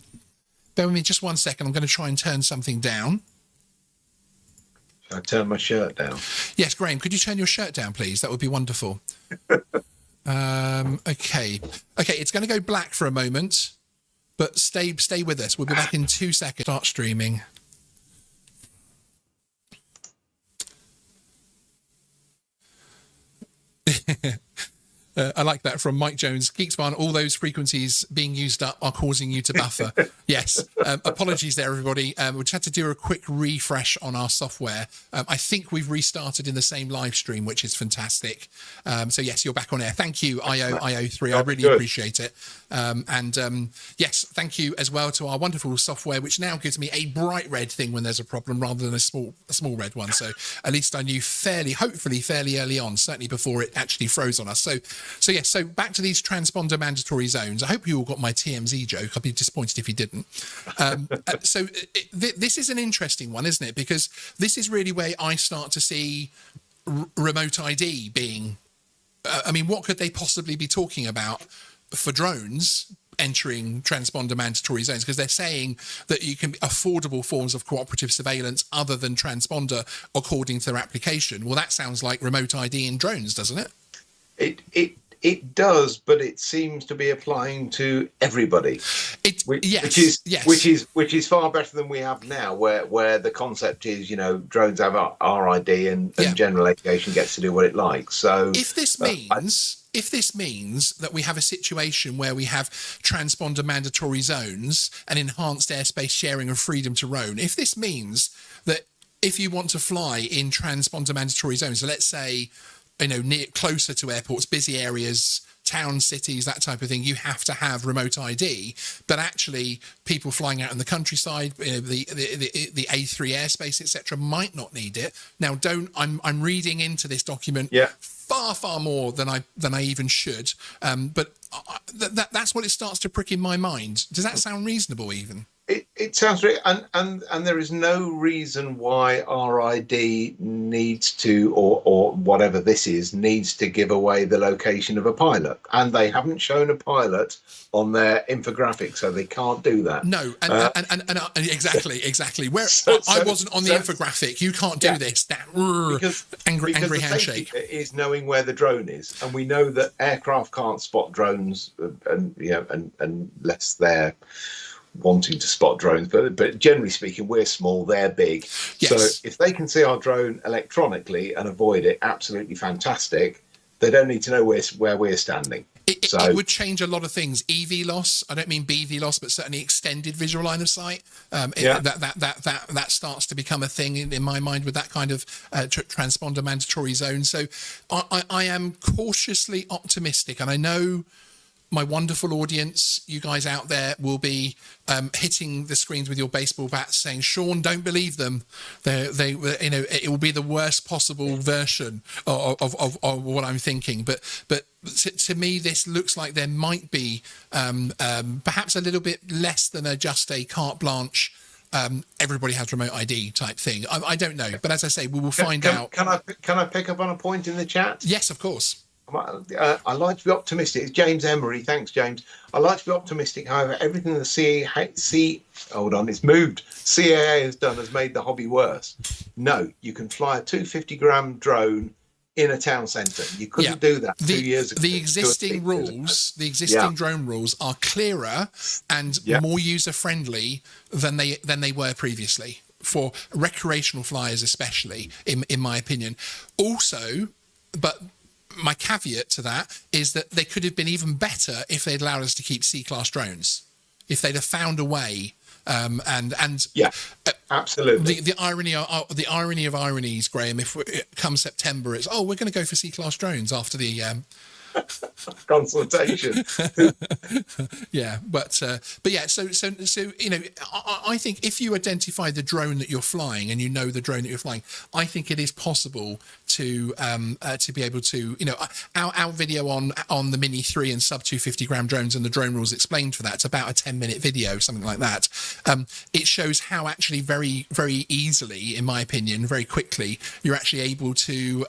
Bear with me just 1 second. I'm going to try and turn something down. I turn my shirt down. Yes, Graham, could you turn your shirt down, please? That would be wonderful. Okay, it's going to go black for a moment, but stay with us. We'll be back in 2 seconds. Start streaming. I like that from Mike Jones. Geeksvana, all those frequencies being used up are causing you to buffer. Yes. Apologies there, everybody. We just had to do a quick refresh on our software. I think we've restarted in the same live stream, which is fantastic. So yes, you're back on air. Thank you, IO3. I really appreciate it. Yes, thank you as well to our wonderful software, which now gives me a bright red thing when there's a problem rather than a small red one. So at least I knew hopefully fairly early on, certainly before it actually froze on us. So yes, so back to these transponder mandatory zones. I hope you all got my TMZ joke. I'd be disappointed if you didn't. This is an interesting one, isn't it? Because this is really where I start to see remote ID being... I mean, what could they possibly be talking about for drones entering transponder mandatory zones? Because they're saying that you can affordable forms of cooperative surveillance other than transponder according to their application. Well, that sounds like remote ID in drones, doesn't it? It does, but it seems to be applying to everybody. Which is far better than we have now, where the concept is, drones have RID and general aviation gets to do what it likes. So if this means if this means that we have a situation where we have transponder mandatory zones and enhanced airspace sharing and freedom to roam, if this means that if you want to fly in transponder mandatory zones, so let's say, closer to airports, busy areas, town, cities, that type of thing, you have to have remote ID. But actually, people flying out in the countryside, the A3 airspace, etc., might not need it. Now, I'm reading into this document far more than I even should. But that's what it starts to prick in my mind. Does that sound reasonable, even? It sounds great, and there is no reason why RID needs to, or whatever this is, needs to give away the location of a pilot. And they haven't shown a pilot on their infographic, so they can't do that. No, and exactly. Where I wasn't on the infographic, you can't do this. That because angry the handshake is knowing where the drone is, and we know that aircraft can't spot drones, unless they're wanting to spot drones, but generally speaking, we're small, they're big. Yes. So if they can see our drone electronically and avoid it, absolutely fantastic. They don't need to know where we're standing. It would change a lot of things. EV loss, I don't mean BV loss, but certainly extended visual line of sight. That starts to become a thing in my mind with that kind of transponder mandatory zone. So I am cautiously optimistic, and I know my wonderful audience, you guys out there, will be hitting the screens with your baseball bats saying, Sean, don't believe them. It will be the worst possible version of what I'm thinking. But to me, this looks like there might be perhaps a little bit less than just a carte blanche. Everybody has remote ID type thing. I don't know, but as I say, we will find out. Can I pick up on a point in the chat? Yes, of course. I like to be optimistic. It's James Emery. Thanks, James. I like to be optimistic. However, everything the CAA has done has made the hobby worse. No, you can fly a 250-gram drone in a town centre. You couldn't do that 2 years ago. The existing rules, drone rules, are clearer and more user-friendly than they were previously, for recreational flyers especially, in my opinion. Also, but my caveat to that is that they could have been even better if they'd allowed us to keep C-class drones, if they'd have found a way. Absolutely. The irony of ironies, Graham. If come September, it's we're going to go for C-class drones after the consultation. But I think if you identify the drone that you're flying and you know the drone that you're flying, I think it is possible to be able to, our video on the Mini 3 and sub 250-gram drones and the drone rules explained for that. It's about a 10-minute video, something like that. It shows how actually very, very easily, in my opinion, very quickly, you're actually able to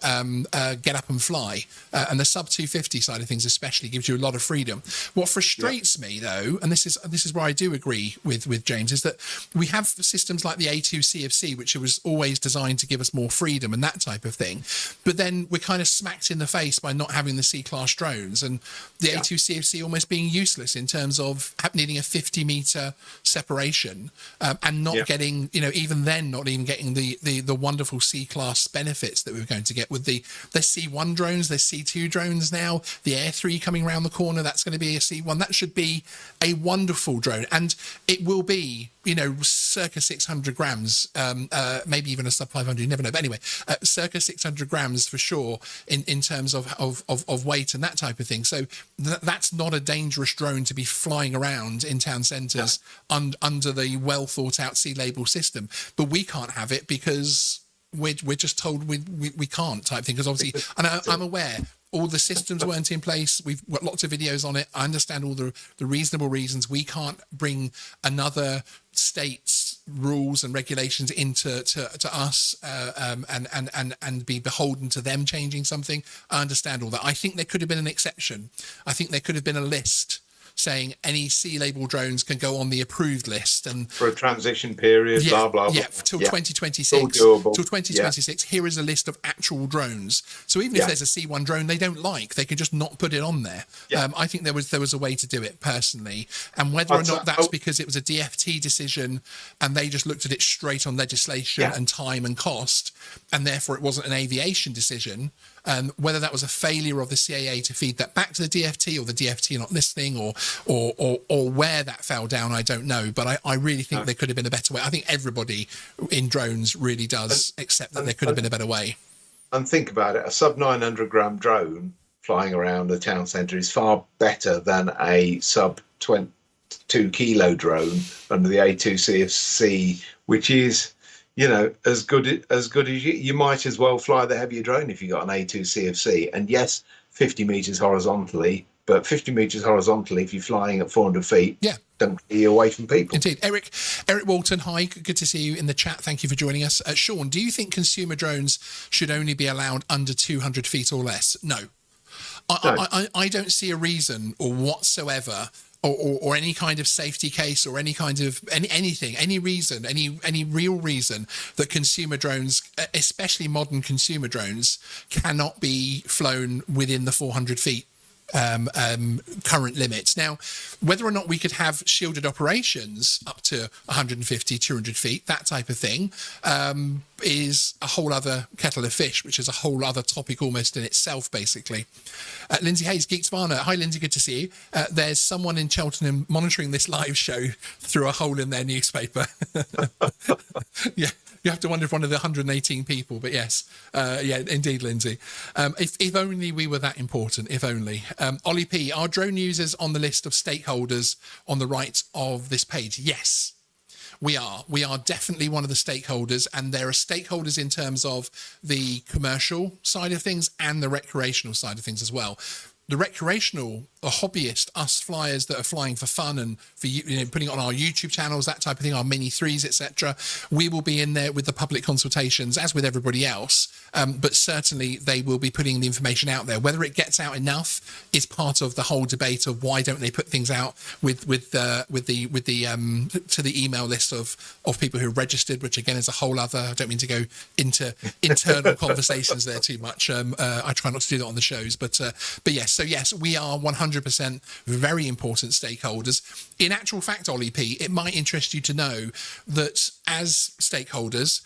get up and fly. And the sub 250 side of things especially gives you a lot of freedom. What frustrates me, though, and this is where I do agree with James, is that we have systems like the A2 CFC, which was always designed to give us more freedom and that type of thing. But then we're kind of smacked in the face by not having the C-class drones, and the A2 CFC almost being useless in terms of needing a 50-meter separation and not getting, even then, not even getting the wonderful C-class benefits that we were going to get with the C1 drones, the C2 drones now, the Air 3 coming around the corner, that's going to be a C1. That should be a wonderful drone, and it will be, circa 600 grams, maybe even a sub 500, you never know. But anyway, circa 600 grams for sure in terms of weight and that type of thing. So that's not a dangerous drone to be flying around in town centres under the well thought out C-label system. But we can't have it because we're just told we can't type thing. Because obviously, and I'm aware all the systems weren't in place. We've got lots of videos on it. I understand all the reasonable reasons we can't bring another state's rules and regulations into to us and be beholden to them changing something. I understand all that. I think there could have been an exception. I think there could have been a list saying any C-label drones can go on the approved list, and for a transition period, blah blah blah. Till 2026. Till 2026. Here is a list of actual drones. So even if there's a C1 drone they don't like, they can just not put it on there. I think there was a way to do it personally, and whether or not that's because it was a DFT decision and they just looked at it straight on legislation and time and cost, and therefore it wasn't an aviation decision. Whether that was a failure of the CAA to feed that back to the DFT, or the DFT not listening, or where that fell down, I don't know. But I really think there could have been a better way. I think everybody in drones really does accept that there could have been a better way. And think about it, a sub 900 gram drone flying around a town centre is far better than a sub 22 kilo drone under the A2 CFC, which is, you know, as good as you might as well fly the heavier drone if you got an A2 CFC. And yes, 50 meters horizontally, but 50 meters horizontally, if you're flying at 400 feet, don't be away from people. Indeed. Eric Walton, hi, good to see you in the chat. Thank you for joining us. Sean, do you think consumer drones should only be allowed under 200 feet or less? No. I don't see a reason or whatsoever, or any kind of safety case, or any kind of any reason, any real reason that consumer drones, especially modern consumer drones, cannot be flown within the 400 feet current limits. Now, whether or not we could have shielded operations up to 150, 200 feet, that type of thing, is a whole other kettle of fish, which is a whole other topic almost in itself, basically. Lindsay Hayes, Geeksvana. Hi, Lindsay, good to see you. There's someone in Cheltenham monitoring this live show through a hole in their newspaper. Yeah. You have to wonder if one of the 118 people, but yes, indeed, Lindsay. If only we were that important, if only. Ollie P, are drone users on the list of stakeholders on the right of this page? Yes, we are. We are definitely one of the stakeholders, and there are stakeholders in terms of the commercial side of things and the recreational side of things as well. The recreational, a hobbyist, us flyers that are flying for fun and for, you know, putting it on our YouTube channels, that type of thing, our Mini 3s, etc. We will be in there with the public consultations, as with everybody else. But certainly they will be putting the information out there. Whether it gets out enough is part of the whole debate of why don't they put things out with the to the email list of people who are registered, which again is a whole other. I don't mean to go into internal conversations there too much. I try not to do that on the shows, but yes. So yes, we are 100% very important stakeholders. In actual fact, Ollie P, it might interest you to know that as stakeholders,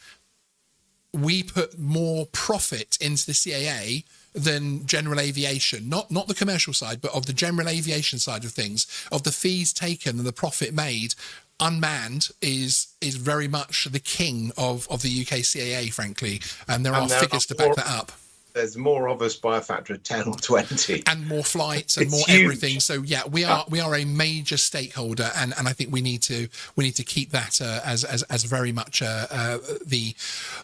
we put more profit into the CAA than general aviation, not the commercial side, but of the general aviation side of things, of the fees taken and the profit made. Unmanned is very much the king of the UK CAA, frankly, and there are figures to back that up. There's more of us by a factor of 10 or 20, and more flights and more everything. So yeah, we are a major stakeholder, and I think we need to keep that as very much the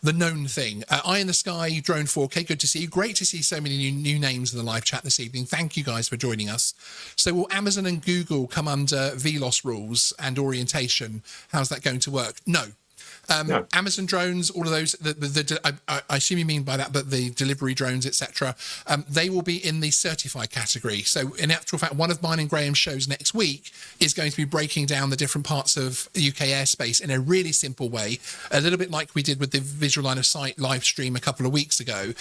known thing. Eye in the Sky, Drone 4K, good to see you. Great to see so many new names in the live chat this evening. Thank you guys for joining us. So will Amazon and Google come under VLOS rules and orientation? How's that going to work? No. No. Amazon drones, all of those, I assume you mean by that, but the delivery drones, etc., they will be in the certified category. So in actual fact, one of mine and Graham's shows next week is going to be breaking down the different parts of UK airspace in a really simple way, a little bit like we did with the visual line of sight live stream a couple of weeks ago.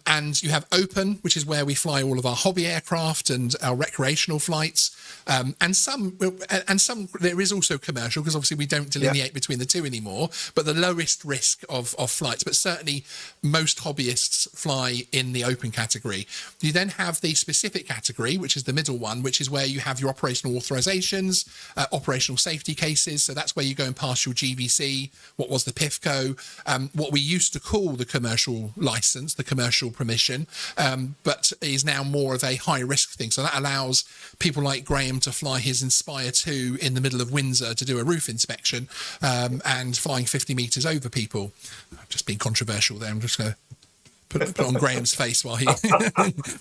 And you have open, which is where we fly all of our hobby aircraft and our recreational flights. And some there is also commercial, because obviously we don't delineate between the two anymore, but the lowest risk of flights. But certainly most hobbyists fly in the open category. You then have the specific category, which is the middle one, which is where you have your operational authorizations, operational safety cases. So that's where you go and pass your GVC, what was the PIFCO, what we used to call the commercial license, the commercial permission, but is now more of a high risk thing. So that allows people like Graham to fly his Inspire 2 in the middle of Windsor to do a roof inspection, and flying 50 meters over people. I've just being controversial there. I'm just going to put on Graham's face while he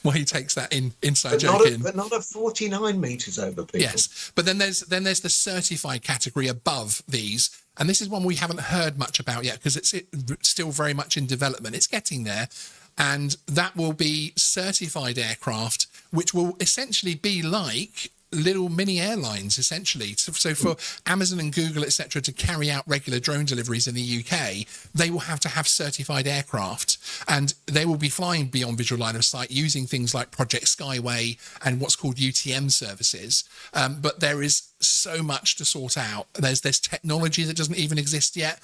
while he takes that inside joke in. But not at 49 meters over people. Yes, but then there's the certified category above these, and this is one we haven't heard much about yet because it's still very much in development. It's getting there. And that will be certified aircraft, which will essentially be like little mini airlines, essentially. So for Amazon and Google, etc., to carry out regular drone deliveries in the UK, they will have to have certified aircraft, and they will be flying beyond visual line of sight using things like Project Skyway and what's called UTM services. But there is so much to sort out. There's technology that doesn't even exist yet.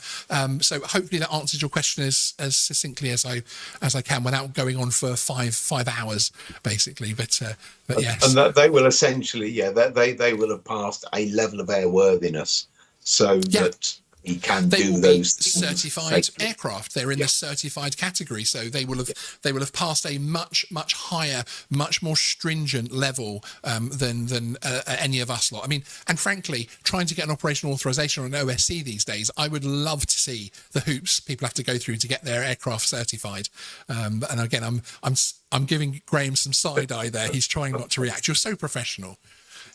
So hopefully that answers your question as succinctly as I can without going on for five hours, basically. But yes. And that they will essentially, they will have passed a level of airworthiness so that he can do those certified aircraft. They're in the certified category, so they will have passed a much higher, much more stringent level than any of us lot. I mean, and frankly, trying to get an operational authorization or an OSC these days, I would love to see the hoops people have to go through to get their aircraft certified. And again, I'm giving Graham some side eye there. He's trying not to react. You're so professional.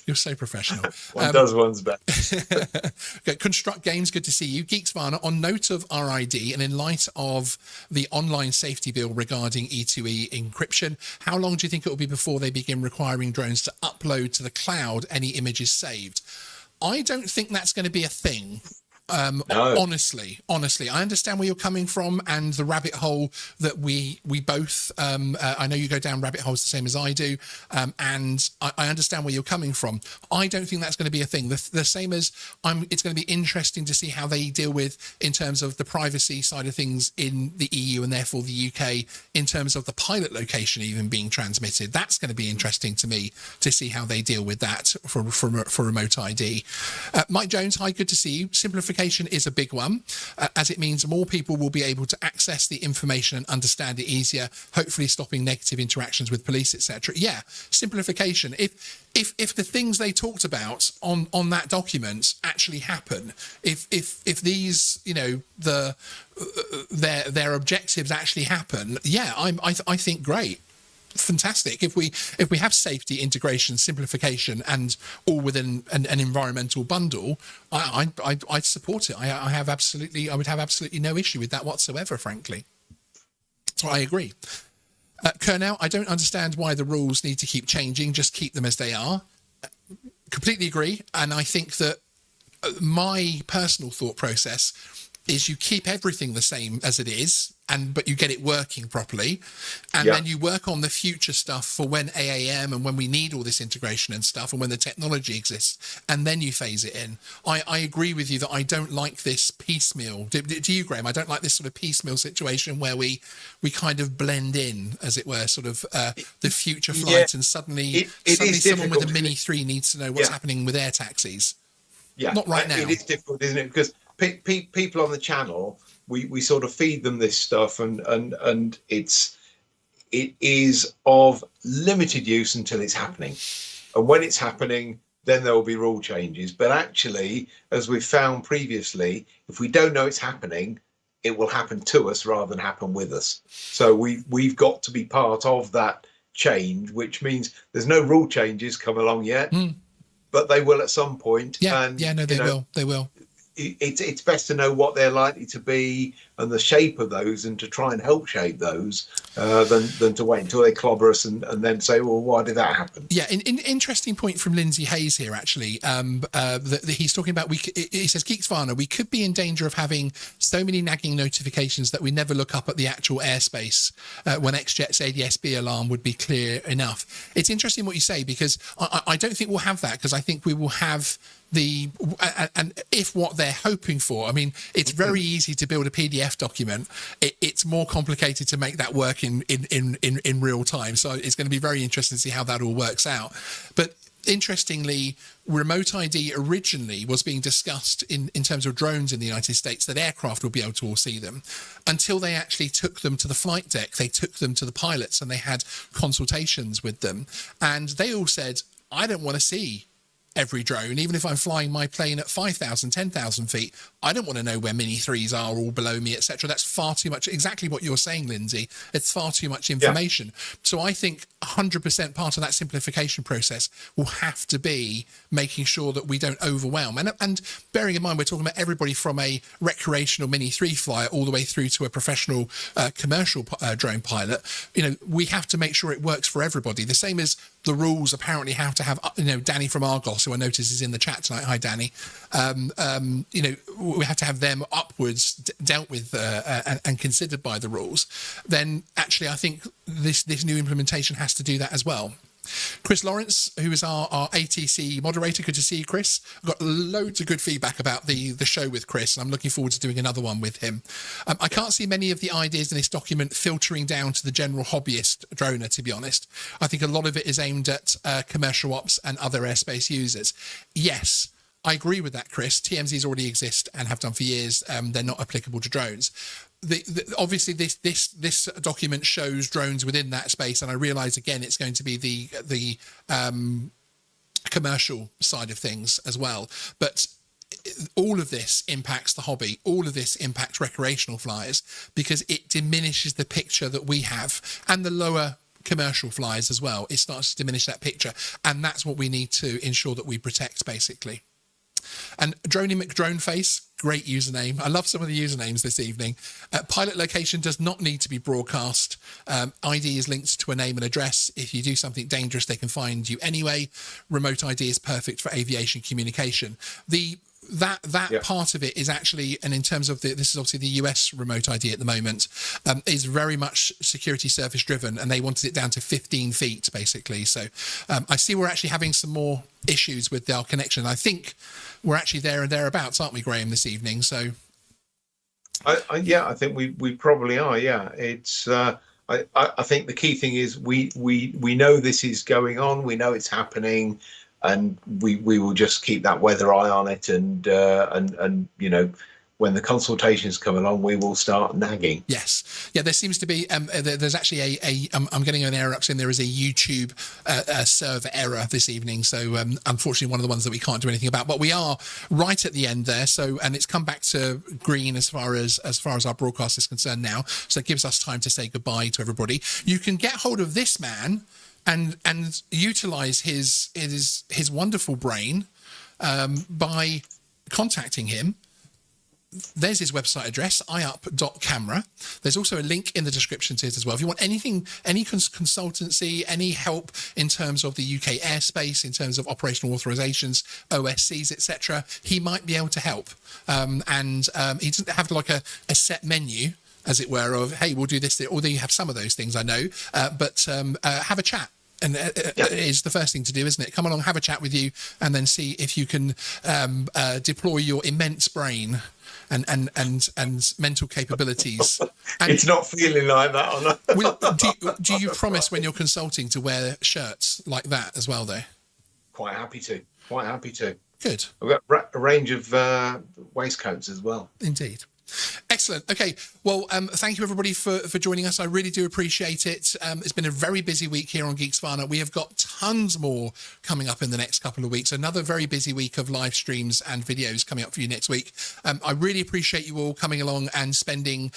You're so professional. One does one's best. Construct Games, good to see you. Geeksvana, on note of RID and in light of the online safety bill regarding E2E encryption, how long do you think it will be before they begin requiring drones to upload to the cloud any images saved? I don't think that's going to be a thing. No. Honestly, I understand where you're coming from and the rabbit hole that we both, I know you go down rabbit holes the same as I do, and I understand where you're coming from. I don't think that's going to be a thing. The same as it's going to be interesting to see how they deal with in terms of the privacy side of things in the EU and therefore the UK in terms of the pilot location even being transmitted. That's going to be interesting to me to see how they deal with that for remote ID. Mike Jones, hi, good to see you. Simplification is a big one, as it means more people will be able to access the information and understand it easier, hopefully stopping negative interactions with police, etc. Yeah, simplification. If the things they talked about on that document actually happen, if these, you know, their objectives actually happen, yeah, I think great. Fantastic. If we have safety, integration, simplification, and all within an environmental bundle, I'd support it. I would have absolutely no issue with that whatsoever, frankly. So I agree. Colonel, I don't understand why the rules need to keep changing. Just keep them as they are. Completely agree. And I think that my personal thought process is you keep everything the same as it is, but you get it working properly, and then you work on the future stuff for when AAM and when we need all this integration and stuff and when the technology exists, and then you phase it in. I agree with you that I don't like this piecemeal. Do you, Graham? I don't like this sort of piecemeal situation where we kind of blend in, as it were, sort of the future flight, and suddenly someone with a Mini 3 needs to know what's happening with air taxis. Yeah, not right now. It is difficult, isn't it? Because people on the channel, we sort of feed them this stuff, and it is of limited use until it's happening, and when it's happening, then there will be rule changes. But actually, as we've found previously, if we don't know it's happening, it will happen to us rather than happen with us. So we've got to be part of that change, which means there's no rule changes come along yet, but they will at some point. They will. It's best to know what they're likely to be and the shape of those, and to try and help shape those, than to wait until they clobber us and then say, well, why did that happen? Yeah, an interesting point from Lindsay Hayes here, actually. That he's talking about, he says, Geeksvana, we could be in danger of having so many nagging notifications that we never look up at the actual airspace when XJet's ADS-B alarm would be clear enough. It's interesting what you say, because I don't think we'll have that, because I think we will have and if what they're hoping for, I mean, it's very easy to build a PDF document. It's more complicated to make that work in real time. So it's going to be very interesting to see how that all works out. But interestingly, remote ID originally was being discussed in terms of drones in the United States, that aircraft would be able to all see them, until they actually took them to the flight deck. They took them to the pilots and they had consultations with them. And they all said, I don't want to see every drone, even if I'm flying my plane at 5,000, 10,000 feet. I don't want to know where Mini 3s are all below me, etc. That's far too much. Exactly what you're saying, Lindsay. It's far too much information. Yeah. So I think 100% part of that simplification process will have to be making sure that we don't overwhelm. And bearing in mind, we're talking about everybody from a recreational Mini 3 flyer all the way through to a professional commercial drone pilot. You know, we have to make sure it works for everybody. The same as the rules apparently have to have, you know, Danny from Argos, who I notice is in the chat tonight. Hi, Danny. You know, we have to have them upwards dealt with and considered by the rules. Then actually, I think this new implementation has to do that as well. Chris Lawrence, who is our ATC moderator. Good to see you, Chris. I've got loads of good feedback about the show with Chris, and I'm looking forward to doing another one with him. I can't see many of the ideas in this document filtering down to the general hobbyist droner, to be honest. I think a lot of it is aimed at commercial ops and other airspace users. Yes, I agree with that, Chris. TMZs already exist and have done for years. They're not applicable to drones. Obviously this document shows drones within that space, and I realise again it's going to be the commercial side of things as well. But all of this impacts the hobby. All of this impacts recreational flyers because it diminishes the picture that we have, and the lower commercial flyers as well. It starts to diminish that picture, and that's what we need to ensure that we protect, basically. And Droney McDroneface, great username. I love some of the usernames this evening. Pilot location does not need to be broadcast. ID is linked to a name and address. If you do something dangerous, they can find you anyway. Remote ID is perfect for aviation communication. That part of it is actually, and in terms of this is obviously the US remote ID at the moment, is very much security service driven, and they wanted it down to 15 feet basically. So I see we're actually having some more issues with our connection. I think we're actually there and thereabouts, aren't we, Graham, this evening? So I think we probably are. Yeah, it's I think the key thing is we know this is going on, we know it's happening, and we will just keep that weather eye on it, and you know, when the consultations come along, we will start nagging. Yes. Yeah, there seems to be, there's actually I'm getting an error up saying there is a YouTube server error this evening. So unfortunately, one of the ones that we can't do anything about, but we are right at the end there. So, and it's come back to green as far as our broadcast is concerned now. So it gives us time to say goodbye to everybody. You can get hold of this man and utilize his wonderful brain by contacting him. There's his website address, iup.camera. There's also a link in the description to it as well. If you want anything, any consultancy, any help in terms of the UK airspace, in terms of operational authorizations, OSCs, etc., he might be able to help. He doesn't have like a set menu, as it were, of, hey, we'll do this, although you have some of those things, I know, but have a chat. And is the first thing to do, isn't it? Come along, have a chat with you, and then see if you can deploy your immense brain and mental capabilities. And it's not feeling like that, or not. Do you promise when you're consulting to wear shirts like that as well, though? Quite happy to. Quite happy to. Good. I've got a range of waistcoats as well. Indeed. Excellent. Okay. Well, thank you everybody for joining us. I really do appreciate it. It's been a very busy week here on Geeksvana. We have got tons more coming up in the next couple of weeks. Another very busy week of live streams and videos coming up for you next week. I really appreciate you all coming along and spending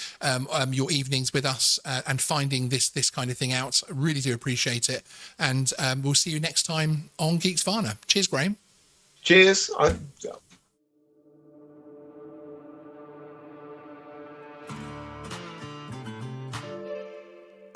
your evenings with us and finding this kind of thing out. I really do appreciate it. And we'll see you next time on Geeksvana. Cheers, Graham. Cheers.